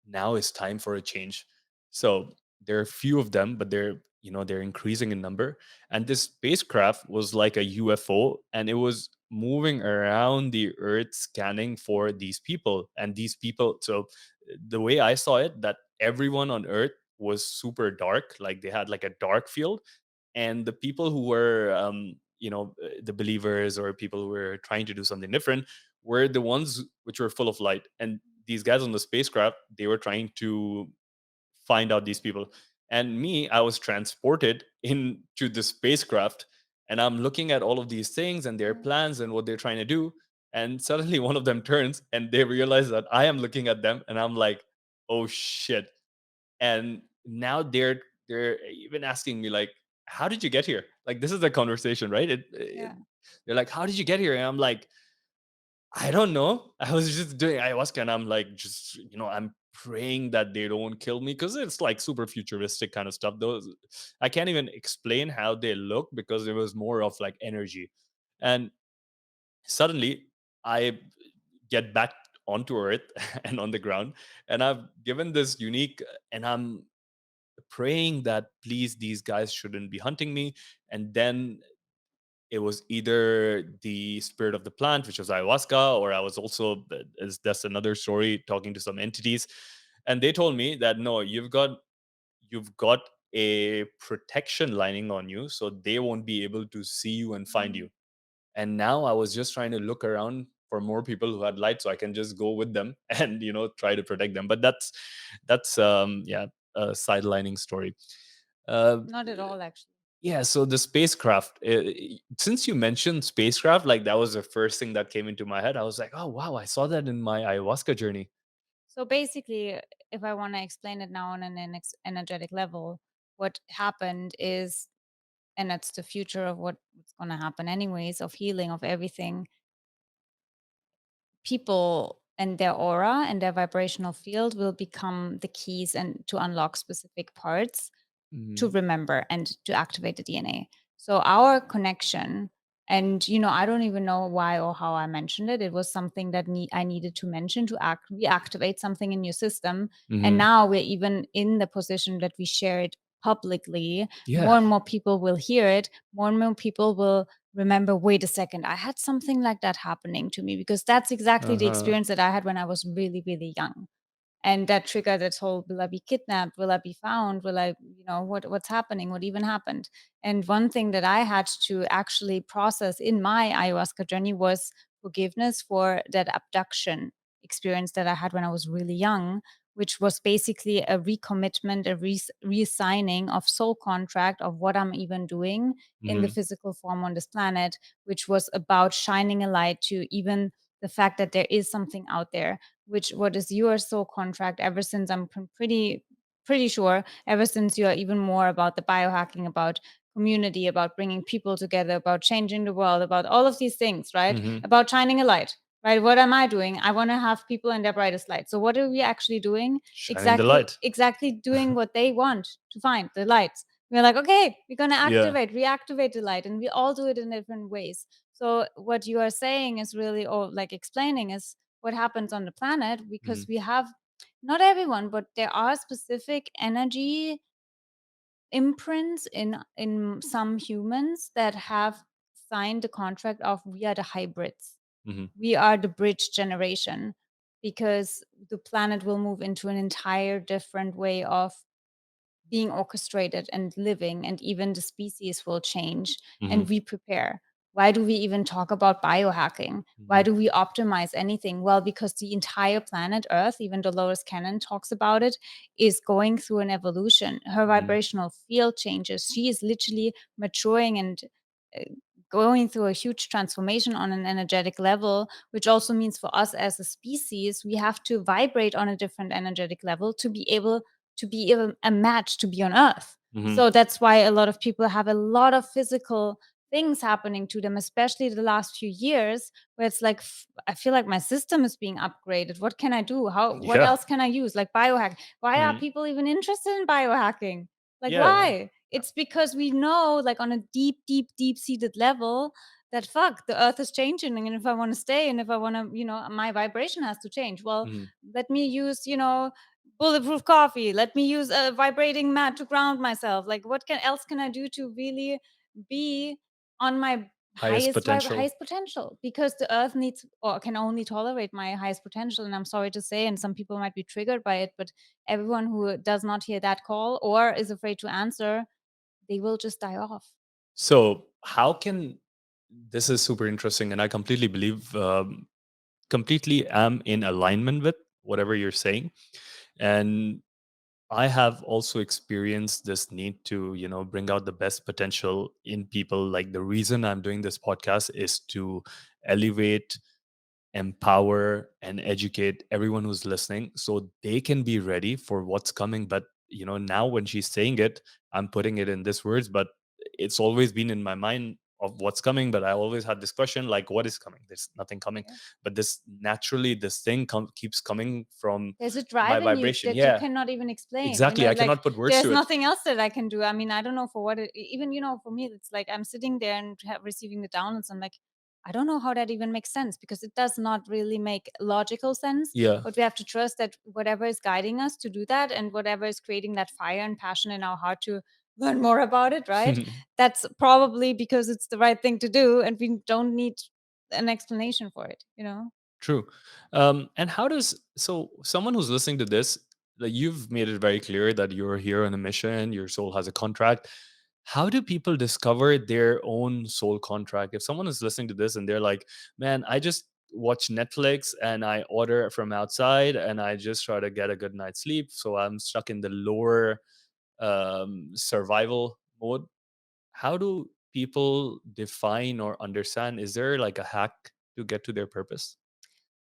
now is time for a change. So there are a few of them, but they're increasing in number. And this spacecraft was like a UFO, and it was moving around the earth scanning for these people. And these people, so the way I saw it, that everyone on earth was super dark, like they had like a dark field, and the people who were the believers or people who were trying to do something different were the ones which were full of light. And these guys on the spacecraft, they were trying to find out these people. And me, I was transported into the spacecraft, and I'm looking at all of these things and their Mm. plans and what they're trying to do. And suddenly one of them turns and they realize that I am looking at them, and I'm like, oh shit. And now they're even asking me like, how did you get here? Like, this is the conversation, right? Yeah. They're like, how did you get here? And I'm like, I don't know. I was just doing ayahuasca, and I'm like, just I'm praying that they don't kill me, because it's like super futuristic kind of stuff. Those, I can't even explain how they look, because it was more of like energy. And suddenly I get back onto earth and on the ground, and I've given this unique, and I'm praying that please these guys shouldn't be hunting me. And then it was either the spirit of the plant, which was ayahuasca, or I was also, that's another story, talking to some entities, and they told me that no, you've got a protection lining on you, so they won't be able to see you and find Mm. you. And now I was just trying to look around for more people who had light, so I can just go with them and try to protect them. But that's yeah, a sidelining story. uh Not at all, actually. yeah, so the spacecraft, since you mentioned spacecraft, like that was the first thing that came into my head. I was like, oh wow, I saw that in my ayahuasca journey. So basically, if I want to explain it now on an energetic level, what happened is, and that's the future of what's going to happen, anyways, of healing, of everything. People and their aura and their vibrational field will become the keys and to unlock specific parts to Hmm. remember and to activate the DNA. So our connection, and I don't even know why or how I mentioned it. It was something that I needed to mention to reactivate something in your system. And Hmm. now we're even in the position that we share it publicly. More Yeah. and more people will hear it. More and more people will remember, wait a second, I had something like that happening to me, because that's exactly the Uh-huh. experience that I had when I was really, really young. And that triggered this whole, will I be kidnapped, will I be found, will I, what's happening, what even happened. And one thing that I had to actually process in my ayahuasca journey was forgiveness for that abduction experience that I had when I was really young, which was basically a recommitment, a reassigning of soul contract of what I'm even doing in the Hmm. physical form on this planet, which was about shining a light to even the fact that there is something out there, which what is your soul contract ever since I'm pretty sure ever since you're even more about the biohacking, about community, about bringing people together, about changing the world, about all of these things, right? Hmm. About shining a light, right? What am I doing? I want to have people in their brightest light. So what are we actually doing? Shining the Exactly, light. exactly doing what they want to find, the lights. We're like, okay, we're gonna Yeah. reactivate the light, and we all do it in different ways. So what you are saying is really, or like explaining, is what happens on the planet, Hmm. because we have, not everyone, but there are specific energy imprints in some humans that have signed the contract of, we are the hybrids, Hmm. we are the bridge generation, because the planet will move into an entire different way of being orchestrated and living, and even the species will change, Hmm. and we prepare. Why do we even talk about biohacking? Why Hmm. do we optimize anything? Well, because the entire planet Earth, even Dolores Cannon talks about it, is going through an evolution. Her Hmm. vibrational field changes. She is literally maturing and uh, going through a huge transformation on an energetic level, which also means for us as a species, we have to vibrate on a different energetic level to be a match to be on Earth. Hmm. So that's why a lot of people have a lot of physical things happening to them, especially the last few years, where it's like I feel like my system is being upgraded. What can I do? How what Yeah. else can I use? Like biohack. Why are Hmm. people even interested in biohacking? Like Yeah. why? It's because we know, like on a deep, deep, deep seated level, that fuck, the earth is changing. And if I want to stay and if I want to, my vibration has to change. Well, Hmm. let me use, bulletproof coffee. Let me use a vibrating mat to ground myself. Like what can else can I do to really be on my Highest potential. highest potential? Because the earth needs or can only tolerate my highest potential. And I'm sorry to say, and some people might be triggered by it, but everyone who does not hear that call or is afraid to answer, they will just die off. So, how can this is super interesting, and I completely believe, completely am in alignment with whatever you're saying. And I have also experienced this need to, bring out the best potential in people. Like the reason I'm doing this podcast is to elevate, empower, and educate everyone who's listening so they can be ready for what's coming. But now when she's saying it, I'm putting it in this words, but it's always been in my mind of what's coming. But I always had this question, like, what is coming? There's nothing coming. Yeah. But this naturally, this thing keeps coming from There's a my drive in you vibration. that you Yeah, cannot even explain. exactly. I Like cannot put words there's to it. nothing else that I can do. I mean, I don't know for what even, for me, it's like I'm sitting there and receiving the downloads. I'm like, I don't know how that even makes sense because it does not really make logical sense. Yeah. But we have to trust that whatever is guiding us to do that and whatever is creating that fire and passion in our heart to learn more about it, right? That's probably because it's the right thing to do and we don't need an explanation for it. True. And how does so someone who's listening to this, like you've made it very clear that you're here on a mission, your soul has a contract. How do people discover their own soul contract? If someone is listening to this and they're like, man, I just watch Netflix and I order from outside and I just try to get a good night's sleep. So I'm stuck in the lower survival mode. How do people define or understand? Is there like a hack to get to their purpose?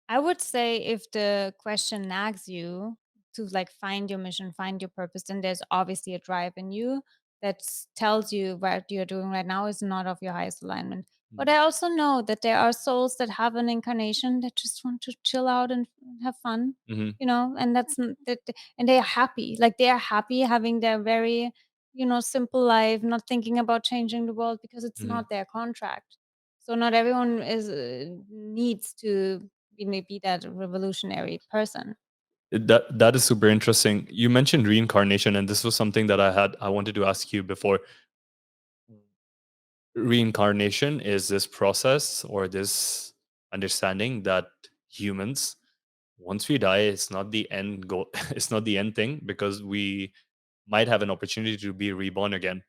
I would say if the question nags you to like find your mission, find your purpose, then there's obviously a drive in you that tells you what you're doing right now is not of your highest alignment. But Mm. I also know that there are souls that have an incarnation that just want to chill out and have fun, Mhm. and and they are happy. Like they are happy having their very, simple life, not thinking about changing the world because it's Mhm. not their contract. So not everyone is needs to be that revolutionary person. That is super interesting. You mentioned reincarnation, and this was something that I wanted to ask you before. Reincarnation is this process or this understanding that humans, once we die, it's not the end goal. It's not the end thing because we might have an opportunity to be reborn again.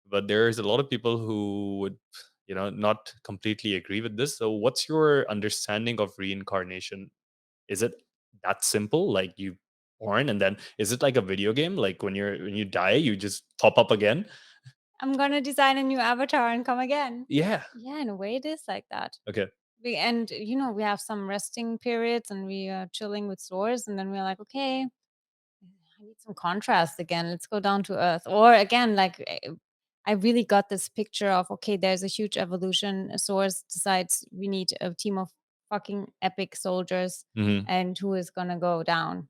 But there's a lot of people who would, not completely agree with this. So, what's your understanding of reincarnation? Is it that simple? Like you born and then is it like a video game? Like when you die, you just pop up again? I'm gonna design a new avatar and come again. Yeah. Yeah, in a way, it is like that. Okay. And we have some resting periods, and we are chilling with stores, and then we're like, okay, I need some contrast again. Let's go down to earth. Or again, like I really got this picture of okay, there's a huge evolution. A source decides we need a team of fucking epic soldiers, Hmm. and who is gonna go down.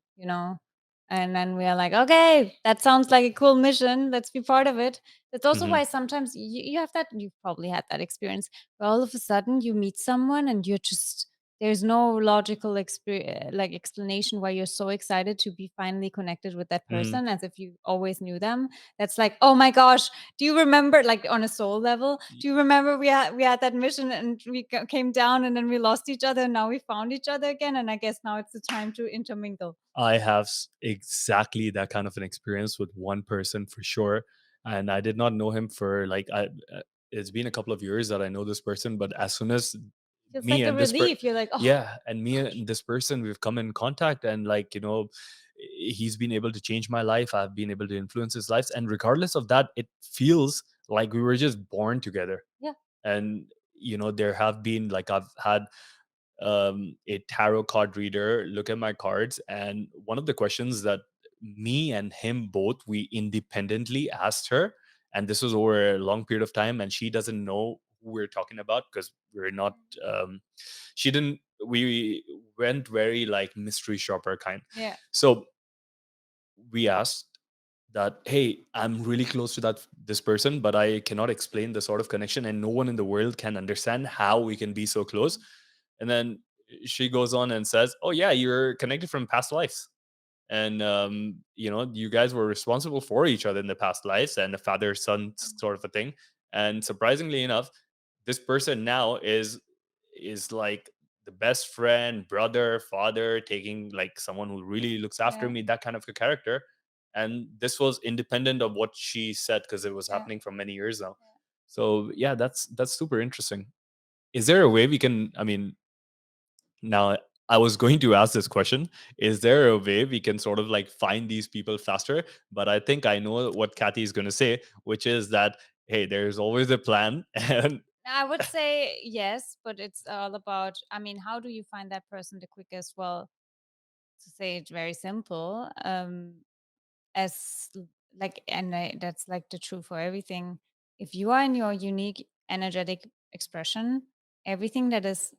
And then we are like, okay, that sounds like a cool mission. Let's be part of it. That's also Hmm. why sometimes you have that. You've probably had that experience where all of a sudden you meet someone and you're just there's no logical like explanation why you're so excited to be finally connected with that Hmm. person as if you always knew them. That's like, oh my gosh, do you remember, like on a soul level, do you remember we had that mission and we came down and then we lost each other and now we found each other again and I guess now it's the time to intermingle. I have exactly that kind of an experience with one person for sure. And I did not know him for it's been a couple of years that I know this person, but as soon as Feels me like a and this per relief. You're like, oh yeah, and me and this person, we've come in contact, and he's been able to change my life. I've been able to influence his life. And regardless of that, it feels like we were just born together. yeah. And there have been, like, I've had a tarot card reader look at my cards, and one of the questions that me and him both, we independently asked her, and this was over a long period of time, and she doesn't know who we're talking about because we're not she didn't we went very like mystery shopper kind. Yeah. So we asked that, hey, I'm really close to this person, but I cannot explain the sort of connection, and no one in the world can understand how we can be so close. And then she goes on and says, oh yeah, you're connected from past lives, and you guys were responsible for each other in the past lives, and a father son sort of a thing. And surprisingly enough, this person now is like the best friend, brother, father, taking like someone who really looks after Yeah. me, that kind of a character. And this was independent of what she said because it was Yeah. happening for many years now. Yeah. So yeah, that's super interesting. Is there a way we can, I mean, now, I was going to ask this question: is there a way we can sort of like find these people faster? But I think I know what Kathy is going to say, which is that, hey, there's always a plan. And I would say yes, but it's all about, I mean, how do you find that person the quickest? Well, to say it very simple, as like, and that's like the truth for everything. If you are in your unique energetic expression, everything that is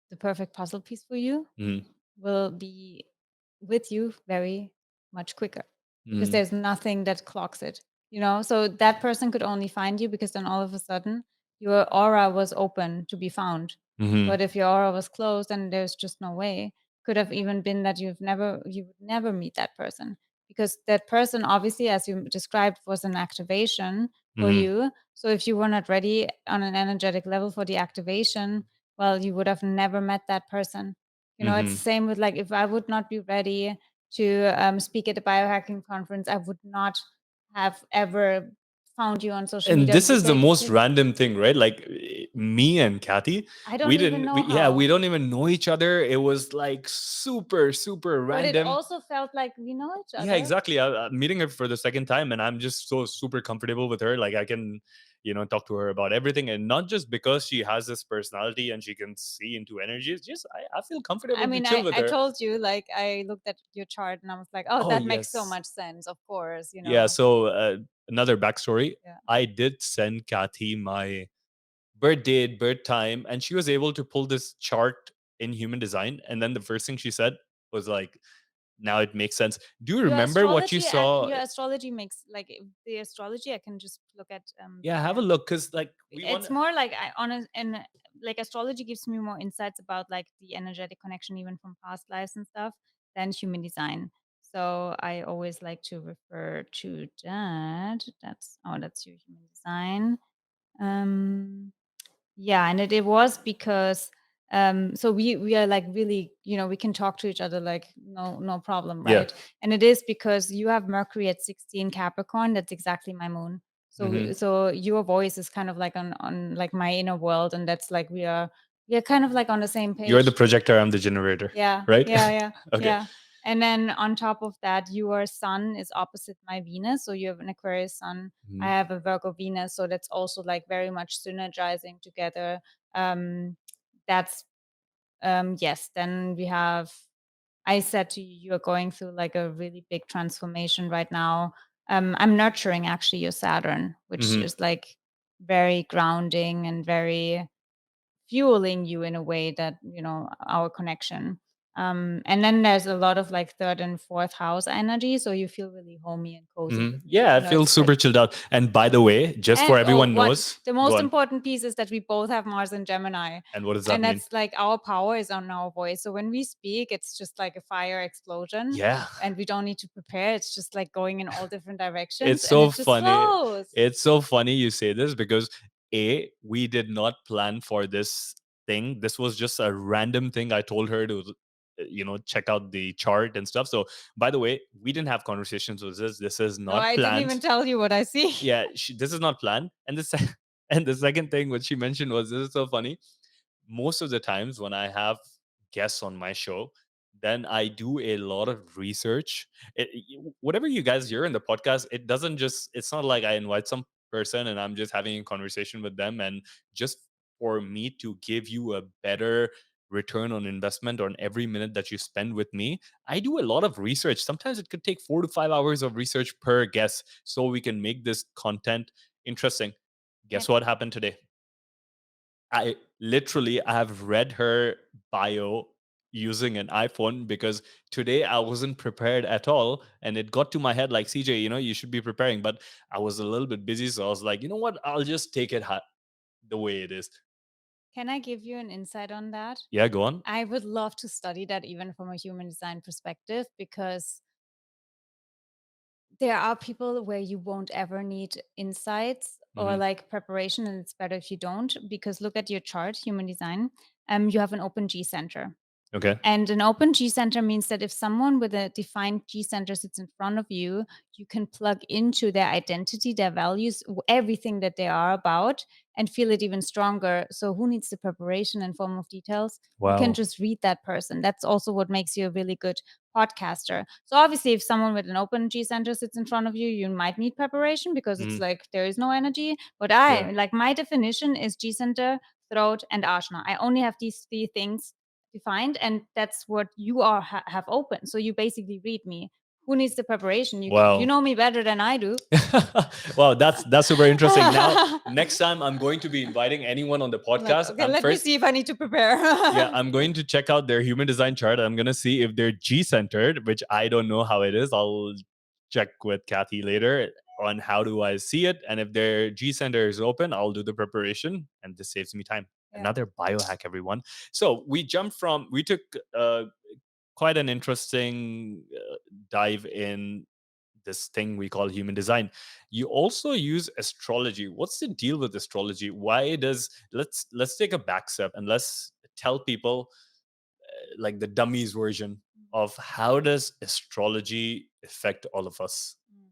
the perfect puzzle piece for you mm, will be with you very much quicker, because mm, there's nothing that clocks it, you know? So that person could only find you because then all of a sudden your aura was open to be found. mhm, But if your aura was closed, then there's just no way. Could have even been that you would never meet that person, because that person, obviously, as you described, was an activation for mhm, you. So if you were not ready on an energetic level for the activation, well, you would have never met that person. You know, it's the mhm. same with, like, if I would not be ready to speak at a biohacking conference, I would not have ever found you on social And media this is the most because random thing, right? Like, me and Kathy, I we don't even didn't, we, know yeah, we how. don't even know each other. It was like super, super But it random. also felt like we know each Yeah, other. exactly. I'm meeting her for the second time, and I'm just so super comfortable with her. Like, I can, talk to her about everything, and not just because she has this personality and she can see into energy. It's just I feel I comfortable to mean, chill with I her. told you, like, I looked at your chart and I was like, oh, Oh that makes so yes, much sense. Of course, you yeah. know. So another backstory: Yeah. I did send Kathy my birth date, birth time, and she was able to pull this chart in Human Design. And then the first thing she said was like, "Now it makes sense." Do you remember what you saw? Your astrology makes, like, the astrology, I can just look at Yeah, have a the look, because like we want. it's more like I on a, and like astrology gives me more insights about like the energetic connection even from past lives and stuff than human design. So I always like to refer to that. That's your human design. Um yeah, and it was because so we are like really, you know, we can talk to each other like no problem, Yeah. right? And it is because you have Mercury at 16 Capricorn, that's exactly my moon. So Hmm. so your voice is kind of like on like my inner world, and that's like we are kind of like on the same You're the page. projector, I'm the generator, Yeah, right? yeah, yeah, Okay. yeah. And then on top of that, your sun is opposite my Venus. So you have an Aquarius sun. I Mhm. have a Virgo Venus. So that's also like very much synergizing together. Um, that's yes. Then we have, I said to you, you're going through like a really big transformation right now. I'm nurturing actually your Saturn, which Mhm. is like very grounding and very fueling you in a way that, you know, our connection. And then there's a lot of like third and fourth house energy, so you feel really homey and cozy Mhm. with me, Yeah, I you know, feel it's like. super chilled out. And by the way, just for And oh, everyone one knows, the go most on. important piece is that we both have Mars and Gemini, And what does that and mean? that's like our power is on our voice. So when we speak, it's just like a fire explosion, Yeah. and we don't need to prepare. It's just like going in all different It's directions, and so it just funny. flows. It's so funny you say this because we did not plan for this thing. This was just a random thing. I told her to, check out the chart and stuff. So, by the way, we didn't have conversations with this. This is No, not I didn't even planned. tell you what I see. Yeah, this is not planned. And and the second thing what she mentioned was, this is so funny. Most of the times when I have guests on my show, then I do a lot of research. Whatever you guys hear in the podcast, it's not like I invite some person and I'm just having a conversation with them, and just for me to give you a better return on investment on every minute that you spend with me, I do a lot of research. Sometimes it could take 4 to 5 hours of research per guest so we can make this content interesting. Guess Can what happened today? I have read her bio using an iPhone because today I wasn't prepared at all. And it got to my head like, CJ, you should be preparing. But I was a little bit busy. So I was like, you know what? I'll just take it the way it is. can I give you an insight on that? Yeah, go on. I would love to study that even from a human design perspective, because there are people where you won't ever need insights or Hmm. like preparation, and it's better if you don't, because look at your chart, human design. You have an open G center. Okay. And an open G center means that if someone with a defined G center sits in front of you, you can plug into their identity, their values, everything that they are about, and feel it even stronger. So, who needs the preparation in form of details? You can Wow. just read that person. That's also what makes you a really good podcaster. So, obviously, if someone with an open G center sits in front of you, you might need preparation because it's Hmm. like there is no energy. But Yeah. like, my definition is G center, throat, and ashna. I only have these three things defined, and that's what you are have open. So you basically read me. Who needs the preparation? You Wow. know me better than I do. Wow, that's super interesting. Now, next time I'm going to be inviting anyone on the Like, podcast, okay, I'm let me first see if I need to prepare. yeah, I'm going to check out their human design chart. I'm going to see if they're G centered, which I don't know how it is. I'll check with Kathy later on how do I see it. And if their G center is open, I'll do the preparation and this saves me time. Yeah. Another biohack, everyone. So we took quite an interesting dive in this thing we call human design. You also use astrology. What's the deal with astrology? Why does let's take a back step and let's tell people like the dummies version of how does astrology affect all of us. Mm.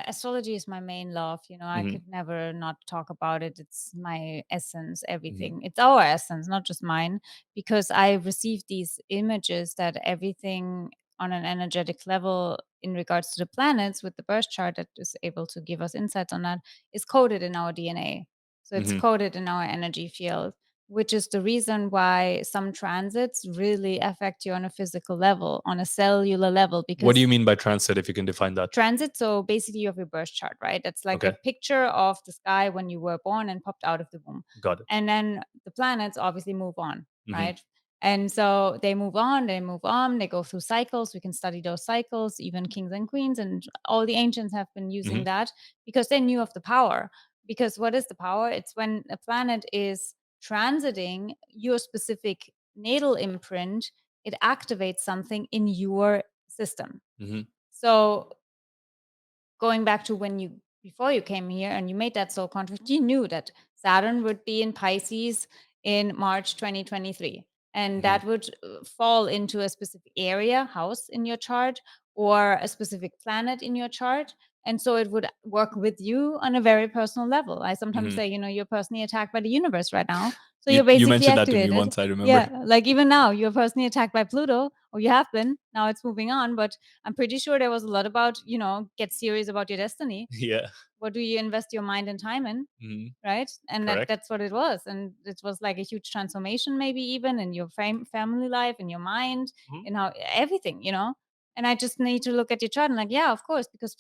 Astrology is my main love. I Hmm. could never not talk about it. It's my essence, Hmm. everything. It's our essence, not just mine, because I received these images that everything on an energetic level in regards to the planets with the birth chart that is able to give us insights on that is coded in our DNA. So it's Hmm. coded in our energy field, which is the reason why some transits really affect you on a physical level, on a cellular level, What do because you mean by transit, if you can define that? transit, so basically you have your birth chart, right? That's like a Okay. picture of the sky when you were born and popped out of the womb. Got it. And then the planets obviously move on, Hmm. right? And so they move on, they go through cycles. We can study those cycles. Even kings and queens and all the ancients have been using Hmm. that because they knew of the power. Because what is the power? It's when a planet is transiting your specific natal imprint, it activates something in your system. Hmm. So going back to when you before you came here and you made that soul contract, you knew that Saturn would be in Pisces in March 2023. And Hmm. that would fall into a specific area, house in your chart, or a specific planet in your chart. And so it would work with you on a very personal level. I sometimes Hmm. say, you're personally attacked by the universe right now. So you, you're you basically mentioned that to me activated. once, I remember. Yeah. Like even now, you're personally attacked by Pluto, or you have been. Now it's moving on. But I'm pretty sure there was a lot about, get serious about your destiny. Yeah. What do you invest your mind and time in? Hmm. Right. And Correct. that's what it was. And it was like a huge transformation, maybe even in your family life, in your mind, Hmm. in how everything. And I just need to look at your chart and like, yeah, of course, because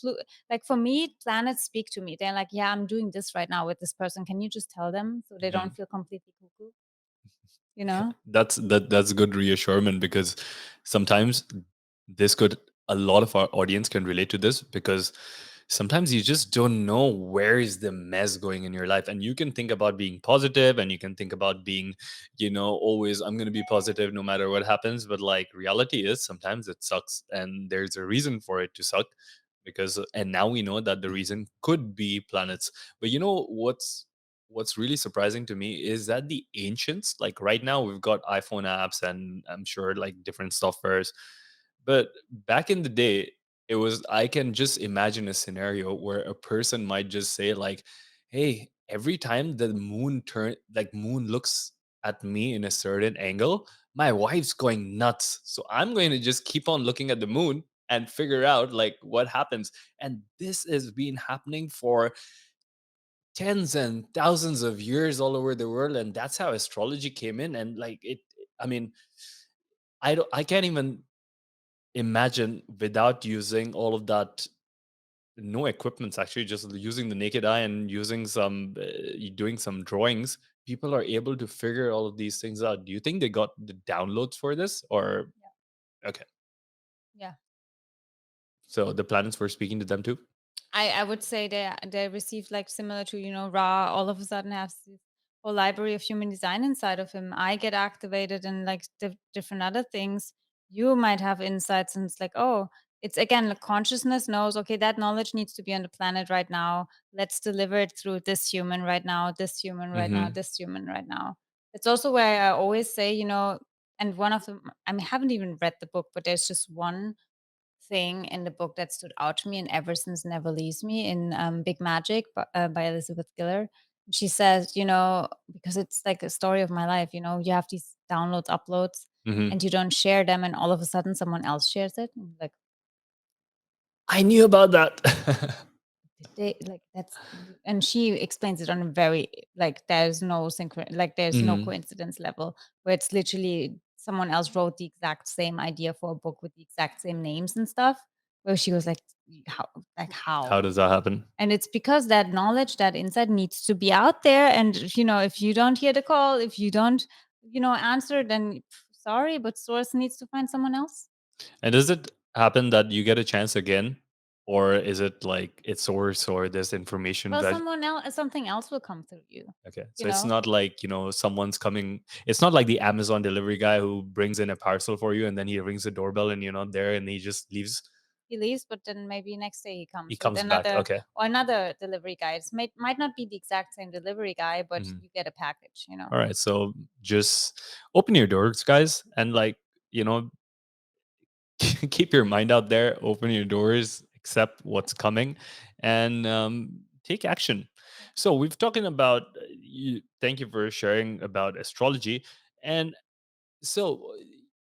like for me, planets speak to me. They're like, yeah, I'm doing this right now with this person. Can you just tell them so they don't Hmm. feel completely cuckoo? You know? That's good reassurance, because sometimes this could a lot of our audience can relate to this, because sometimes you just don't know where is the mess going in your life, and you can think about being positive and you can think about being always I'm going to be positive no matter what happens, but like reality is sometimes it sucks and there's a reason for it to suck, because and now we know that the reason could be planets. But what's really surprising to me is that the ancients, like right now we've got iPhone apps and I'm sure like different softwares, but back in the day it was, I can just imagine a scenario where a person might just say like, hey, every time the moon looks at me in a certain angle, my wife's going nuts, so I'm going to just keep on looking at the moon and figure out like what happens. And this has been happening for tens and thousands of years all over the world, and that's how astrology came in. And like it, I mean, I can't even imagine without using all of that, no equipments, actually just using the naked eye and using some doing some drawings, people are able to figure all of these things out. Do you think they got the downloads for this, or Yeah. okay, Yeah. so the planets were speaking to them too? I would say they received like similar to, Ra all of a sudden has this whole library of human design inside of him. I get activated and like different other things. You might have insights and it's like, oh, it's again like consciousness knows, okay, that knowledge needs to be on the planet right now. Let's deliver it through this human right now, this human right now, Hmm. this human right now. It's also where I always say, and one of them, I mean, I haven't even read the book, but there's just one thing in the book that stood out to me and ever since never leaves me in Big Magic by Elizabeth Giller. She says, because it's like a story of my life, you have these downloads, uploads, Hmm. and you don't share them, and all of a sudden someone else shares it. And like, I knew about that. did they like that's and she explains it on a very like there's no like there's no Hmm. coincidence level where it's literally someone else wrote the exact same idea for a book with the exact same names and stuff where she was like how How how does that happen? and it's because that knowledge that insight needs to be out there and if you don't hear the call if you don't answer then sorry but source needs to find someone else. And does it happen that you get a chance again, or is it like it's source or this information Well, that? someone else something else will come through you Okay, you so it's know not like, someone's coming. It's not like the Amazon delivery guy who brings in a parcel for you and then he rings the doorbell and you're not there and he just leaves. He leaves, but then maybe next day he He comes with comes back. Okay. another delivery guy. It might not be the exact same delivery guy, but Mhm. you get a package. All right. So just open your doors, guys, and like, you know, keep your mind out there, open your doors, accept Yeah, what's coming, and take action. yeah. So we've talking about you. Thank you for sharing about astrology, and so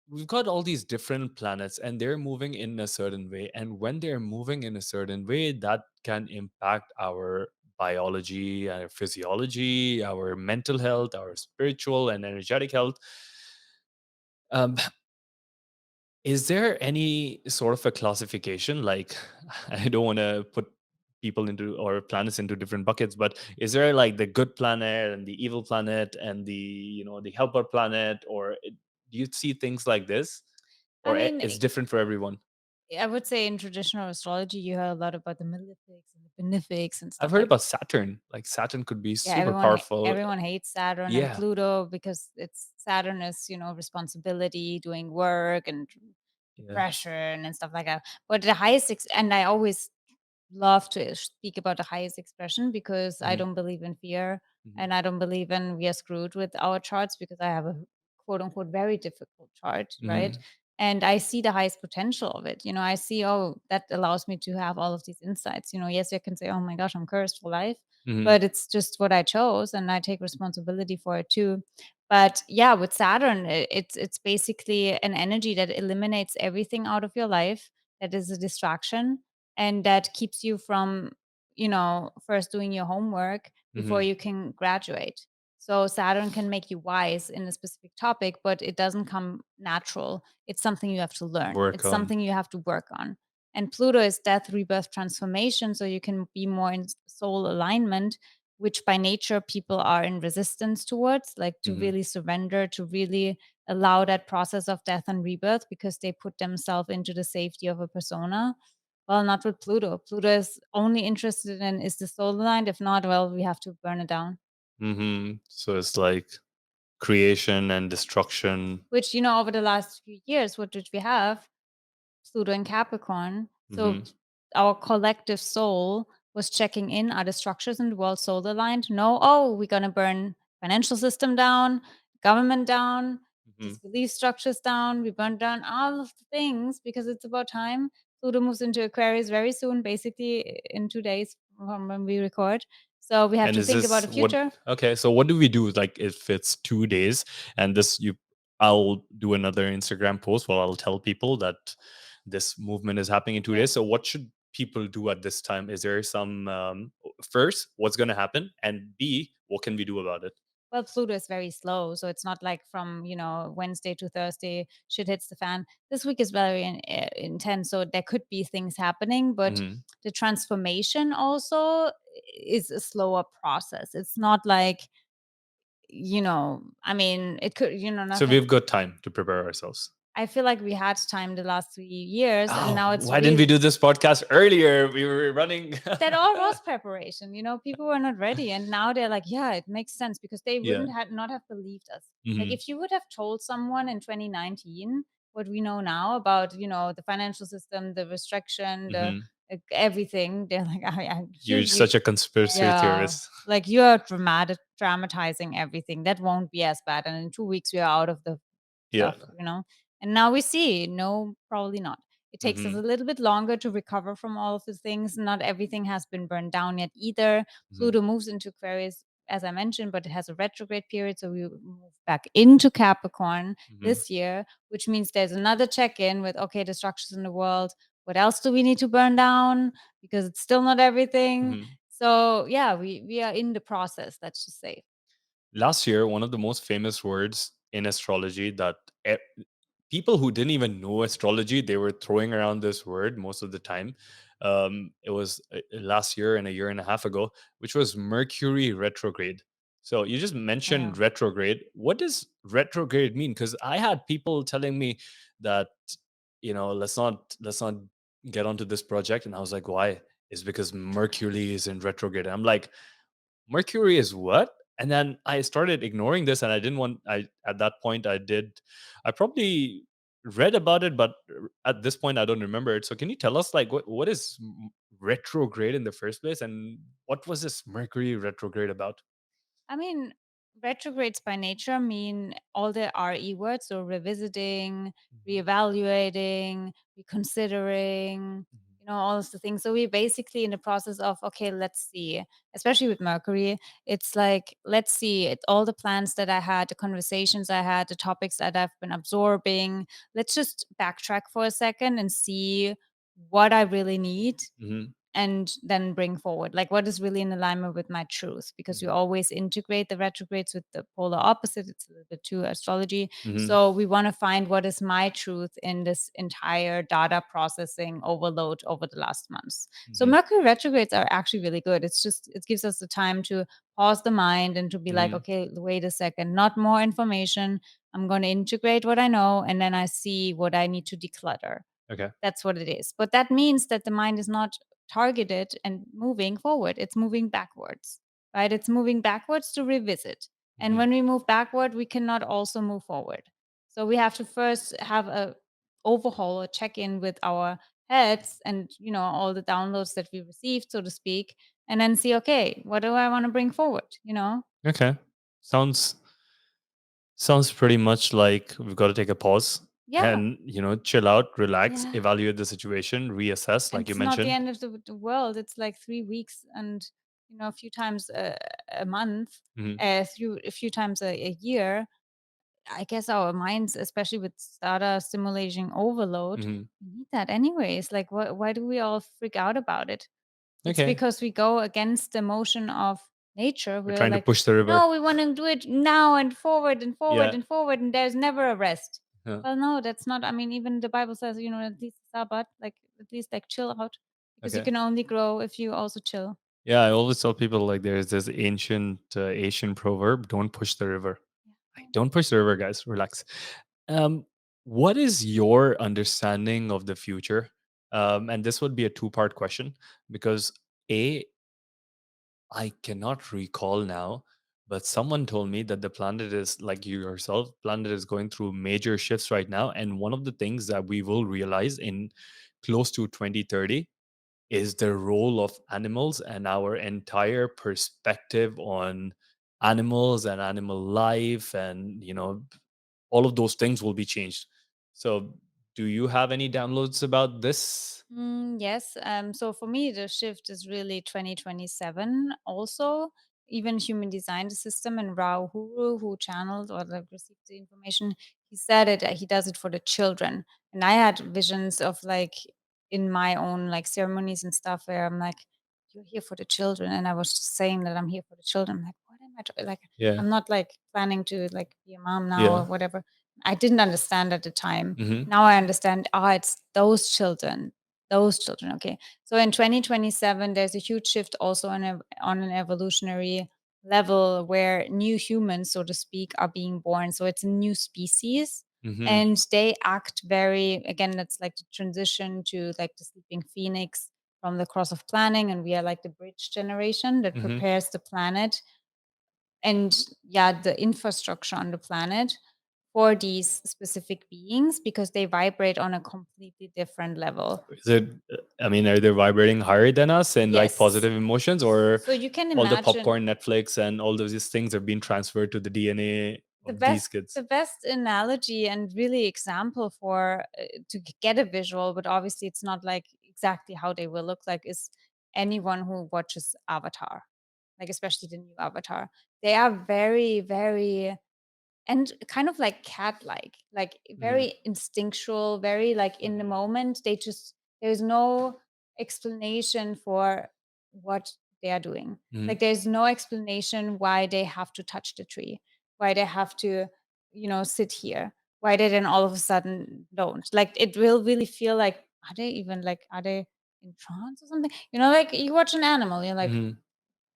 we've got all these different planets, and they're moving in a certain way. And when they're moving in a certain way, that can impact our biology, our physiology, our mental health, our spiritual and energetic health. Um, Is there any sort of a classification? Like, I don't want to put people into or planets into different buckets, but is there like the good planet and the evil planet and the helper planet, or do you see things like this, I or mean, it's different for everyone? I would say in traditional astrology, you hear a lot about the malefics and the benefics and I've stuff heard like. about Saturn. Like Saturn could be Yeah, super powerful. everyone hates Saturn and Yeah, Pluto because it's Saturn is responsibility, doing work and yeah. pressure and stuff like that. But the highest and I always love to speak about the highest expression because I Hmm. don't believe in fear Hmm. and I don't believe in we are screwed with our charts because I have a quote unquote very difficult chart, right? Hmm. And I see the highest potential of it. I see, oh, that allows me to have all of these insights. Yes, I can say, oh my gosh, I'm cursed for life, Hmm. but it's just what I chose and I take responsibility for it too. But yeah, with Saturn, it's basically an energy that eliminates everything out of your life that is a distraction and that keeps you from first doing your homework before Hmm. you can graduate. So Saturn can make you wise in a specific topic, but it doesn't come natural. It's something you have to learn, Work it's on. something you have to work on. And Pluto is death, rebirth, transformation, so you can be more in soul alignment, which by nature people are in resistance towards, like to Hmm. really surrender, to really allow that process of death and rebirth because they put themselves into the safety of a persona. Well, not with Pluto. Pluto is only interested in is the soul aligned? If not, well, we have to burn it down. Hmm. So it's like creation and destruction. Which, over the last few years, what did we have? Pluto and Capricorn. So Hmm. our collective soul was checking in, are the structures in the world soul aligned? No. Oh, we're gonna burn financial system down, government down, these belief structures down. We burn down all of the things because it's about time. Pluto moves into Aquarius very soon, basically in 2 days from when we record. So we have And to is think about this the what? future. Okay, so what do we do? Like, if it's 2 days, and this you, I'll do another Instagram post where I'll tell people that this movement is happening in two Yeah. days. So, what should people do at this time? Is there some? first, what's going to happen, and B, what can we do about it? Well, Pluto is very slow, so it's not like from, Wednesday to Thursday, shit hits the fan. This week is very intense, so there could be things happening, but Hmm. the transformation also is a slower process. It's not like, I mean, it could, So nothing. we've got time to prepare ourselves. I feel like we had time the last 3 years, and Oh, now it's why didn't we really. do this podcast earlier? We were running. That all was preparation. People were not ready, and now they're like, yeah, it makes sense because they Yeah. wouldn't had not have believed us. Like Hmm. if you would have told someone in 2019 what we know now about the financial system, the restriction, the Hmm. like, everything, they're like, You're should we? such a conspiracy Yeah, theorist. like you're dramatizing everything. That won't be as bad, and in 2 weeks we are out of the Yeah. stuff. And now we see, no, probably not. It takes us Hmm. a little bit longer to recover from all of the things. Not everything has been burned down yet either. Hmm. Pluto moves into Aquarius, as I mentioned, but it has a retrograde period. So we move back into Capricorn Hmm. this year, which means there's another check in with, okay, the structures in the world. What else do we need to burn down? Because it's still not everything. Hmm. So yeah, we are in the process, let's just say. Last year, one of the most famous words in astrology that people who didn't even know astrology, they were throwing around this word most of the time. It was last year and a year and a half ago, which was Mercury retrograde. So you just Yeah. mentioned retrograde. What does retrograde mean? Because I had people telling me that, let's not get onto this project, and I was like, why? It's because Mercury is in retrograde. I'm like, Mercury is what? And then I started ignoring this, and I didn't want. I At that point I did. I probably read about it, but at this point I don't remember it. So can you tell us, like, what is retrograde in the first place, and what was this Mercury retrograde about? I mean, retrogrades by nature mean all the RE words, so revisiting, Mhm, reevaluating, reconsidering, mhm, all of the things. So we're basically in the process of, okay, let's see, especially with Mercury, it's like, let's see all the plans that I had, the conversations I had, the topics that I've been absorbing. Let's just backtrack for a second and see what I really need mhm, and then bring forward like what is really in alignment with my truth, because you mhm, always integrate the retrogrades with the polar opposite. It's a little bit too astrology. mhm, So we want to find what is my truth in this entire data processing overload over the last months. So mhm, Mercury retrogrades are actually really good. It's just, it gives us the time to pause the mind and to be like, mhm. okay, wait a second, not more information. I'm going to integrate what I know, and then I see what I need to declutter. Okay. That's what it is. But that means that the mind is not targeted and moving forward. It's moving backwards, right? It's moving backwards to revisit. And Mhm, when we move backward, we cannot also move forward. So we have to first have a overhaul, a check-in with our heads and, all the downloads that we received, so to speak, and then see, okay, what do I want to bring forward? okay. Sounds Sounds pretty much like we've got to take a pause Yeah. and, chill out, relax, Yeah. evaluate the situation, reassess, And like you it's not the mentioned. end of the world. It's like 3 weeks and, a few times a month, Hmm. a few times a year. I guess our minds, especially with data stimulation overload, Hmm. we need that anyways. Like, why do we all freak out about it? It's Okay. because we go against the motion of nature. We're We're trying to like, push the river. no, we want to do it now and forward and forward Yeah. and forward, and there's never a rest. Yeah. Well, no, that's not. I mean, even the Bible says, at least Sabbath, like at least like chill out, because you Okay. can only grow if you also chill. Yeah. I always tell people, like, there's this ancient Asian proverb: "Don't push the river." Yeah. Like, don't push the river, guys. Relax. Um, what is your understanding of the future? And this would be a two-part question, because a I cannot recall now, but someone told me that the planet is, like you yourself, planet is going through major shifts right now. And one of the things that we will realize in close to 2030 is the role of animals, and our entire perspective on animals and animal life, and all of those things will be changed. So do you have any downloads about this? Yes. So for me, the shift is really 2027. Also, even human design the system, and Rao Huru, who channeled or like received the information, he said it. He does it for the children, and I had visions of like in my own like ceremonies and stuff where I'm like, you're here for the children. And I was just saying that I'm here for the children. I'm like, what am I like? Yeah. I'm not like planning to like be a mom now or Yeah. whatever. I didn't understand at the time. Mm-hmm. Now I understand. Ah, it's those children. Those children. Okay. So in 2027, there's a huge shift also on an evolutionary level where new humans, so to speak, are being born. So it's a new species, Mm-hmm. and they act very, again, that's like the transition to like the sleeping phoenix from the cross of planning, and we are like the bridge generation that Mm-hmm. prepares the planet and, yeah, the infrastructure on the planet for these specific beings because they vibrate on a completely different level. Is it, I mean, are they vibrating higher than us and like Yes. positive emotions, or So you can all the imagine popcorn, Netflix, and all those things are being transferred to the DNA the of these best kids? the best analogy and really example for to get a visual, but obviously it's not like exactly how they will look like, is anyone who watches Avatar, like especially the new Avatar. They are very, very, and kind of like like Mm-hmm. very instinctual, very like in the Mm-hmm. moment. They just, there's no explanation for what they are doing. Mm-hmm. Like there's no explanation why they have to touch the tree, why they have to, sit here, why they then all of a sudden don't. Like it will really feel like, are they in trance or something? Like you watch an animal, you're like, Mm-hmm.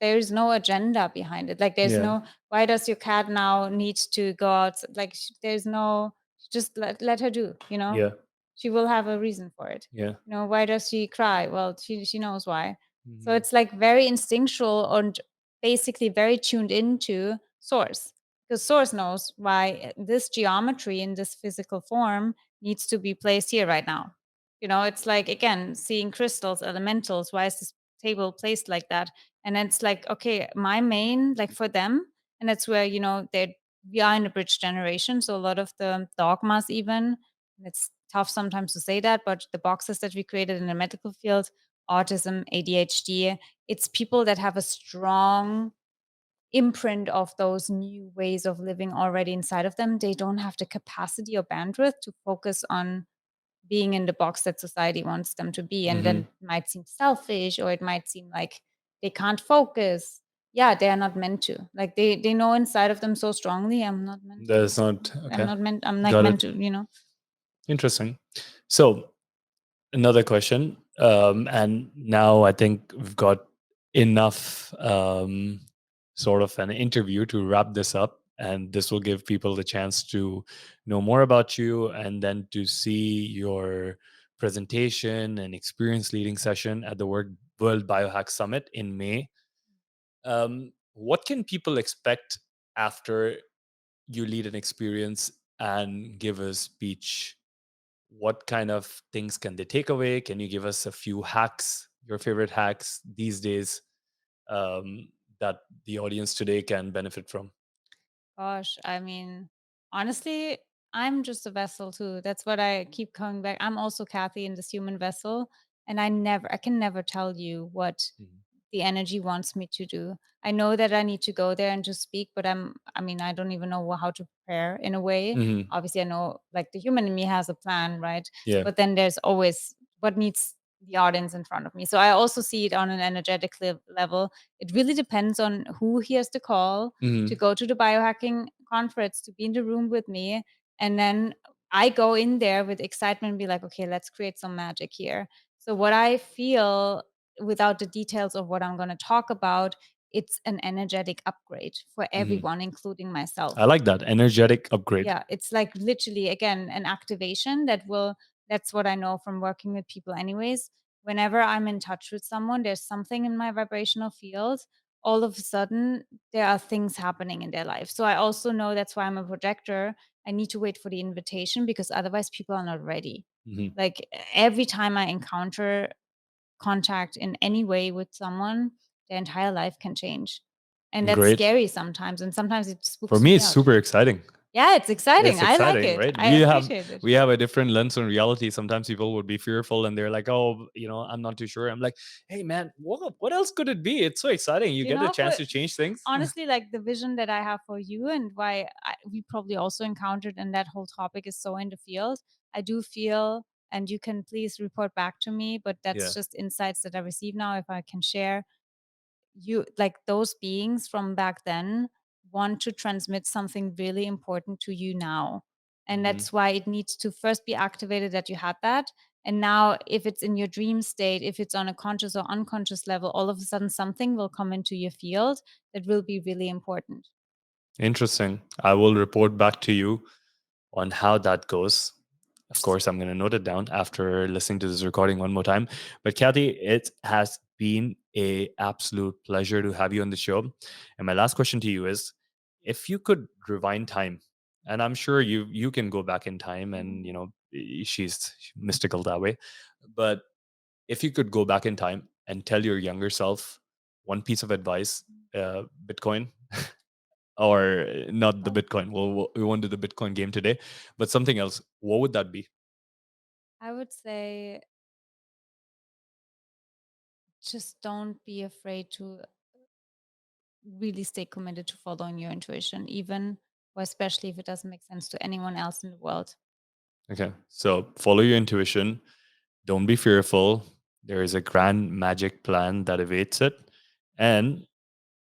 there's no agenda behind it. Like there's Yeah. no, why does your cat now need to go out? Like there's no, just let her do, Yeah. she will have a reason for it. Yeah. Why does she cry? Well, she knows why. So Mm-hmm. it's like very instinctual and basically very tuned into source, because source knows why this geometry in this physical form needs to be placed here right now. It's like, again, seeing crystals, elementals, why is this table placed like that? And it's like, okay, my main, like for them, and that's where, we are in the bridge generation. So a lot of the dogmas, even, and it's tough sometimes to say that, but the boxes that we created in the medical field, autism, ADHD, it's people that have a strong imprint of those new ways of living already inside of them. They don't have the capacity or bandwidth to focus on being in the box that society wants them to be. And then Mm-hmm. it might seem selfish, or it might seem like they can't focus. Yeah, they are not meant to. Like they know inside of them so strongly, I'm not meant to. That's not okay. I'm like Got meant it. to. Interesting. So another question, and now I think we've got enough sort of an interview to wrap this up, and this will give people the chance to know more about you and then to see your presentation and experience leading session at the World Biohack Summit in May. What can people expect after you lead an experience and give a speech? What kind of things can they take away? Can you give us a few hacks, your favorite hacks these days, that the audience today can benefit from? Gosh, I mean, honestly, I'm just a vessel too. That's what I keep coming back. I'm also Kathy in this human vessel, and I can never tell you what Mhm. the energy wants me to do. I know that I need to go there and just speak, but I don't even know how to prepare in a way. Mhm. Obviously, I know like the human in me has a plan, right? Yeah. But then there's always what meets the audience in front of me. So I also see it on an energetic level. It really depends on who hears the call to Mhm. go to the biohacking conference, to be in the room with me. And then I go in there with excitement and be like, okay, let's create some magic here. So, what I feel, without the details of what I'm going to talk about, it's an energetic upgrade for Mhm. everyone, including I myself. like that energetic upgrade. Yeah, it's like literally, again, an activation that's what I know from working with people anyways. Whenever I'm in touch with someone, there's something in my vibrational field. All of a sudden, there are things happening in their life. So I also know that's why I'm a projector. I need to wait for the invitation because otherwise people are not ready. Mhm. Like every time I encounter contact in any way with someone, their entire life can change. And that's Great. scary sometimes. And sometimes it For spooks me, me it's out. super exciting. Yeah, it's exciting. It's I like exciting, it. right? I We have appreciate it. we have a different lens on reality. Sometimes people would be fearful and they're like, "Oh, I'm not too sure." I'm like, "Hey, man, what else could it be? It's so exciting. You You get a know, chance to change things." honestly, like the vision that I have for you and why we probably also encountered, and that whole topic is so in the field. I do feel, and you can please report back to me, but that's Yeah. just insights that I receive now, if I can share. You like those beings from back then want to transmit something really important to you now. And Hmm. that's why it needs to first be activated that you had that. And now, if it's in your dream state, if it's on a conscious or unconscious level, all of a sudden something will come into your field that will be really important. Interesting. I will report back to you on how that goes. Of course, I'm going to note it down after listening to this recording one more time. But Kathy, it has been a absolute pleasure to have you on the show. And my last question to you is, if you could rewind time, and I'm sure you can go back in time, and Mhm. she's mystical that way. But if you could go back in time and tell your younger self one piece of advice, Bitcoin, or not the Oh, Bitcoin. Well, we won't do the Bitcoin game today, but something else. What would that be? I would say just don't be afraid to really stay committed to following your intuition, even or especially if it doesn't make sense to anyone else in the world. Okay. So follow your intuition. Don't be fearful. There is a grand magic plan that awaits it. And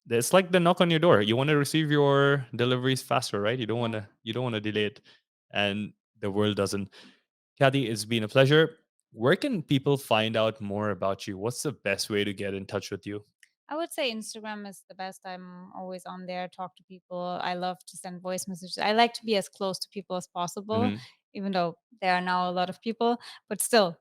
it's like the knock on your door. You want to receive your deliveries faster, right? Yeah. You don't want to delay it. And the world doesn't. Kathy, it's been a pleasure. Where can people find out more about you? What's the best way to get in touch with you? I would say Instagram is the best. I'm always on there, talk to people. I love to send voice messages. I like to be as close to people as possible, Hmm. even though there are now a lot of people, but still,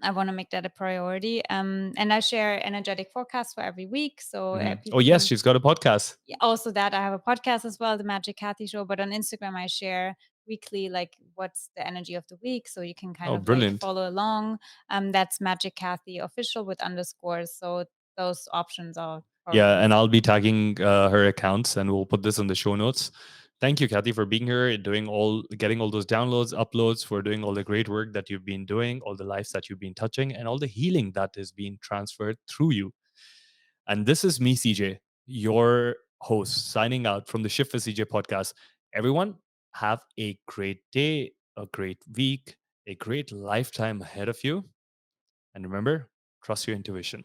I want to make that a priority. And I share energetic forecasts for every week, so Hmm. Oh, people yes, can. she's got a podcast. Yeah, also that I have a podcast as well, the Magic Kathi Show. But on Instagram, I share weekly, like what's the energy of the week, so you can kind Oh, of like brilliant. follow along. That's Magic Kathi official with underscores. So those options are Yeah, probably and I'll be tagging her accounts, and we'll put this in the show notes. Thank you, Kathy, for being here, getting all those downloads, uploads, for doing all the great work that you've been doing, all the lives that you've been touching, and all the healing that is being transferred through you. And this is me, CJ, your host, signing out from the Shift with CJ podcast. Everyone, have a great day, a great week, a great lifetime ahead of you. And remember, trust your intuition.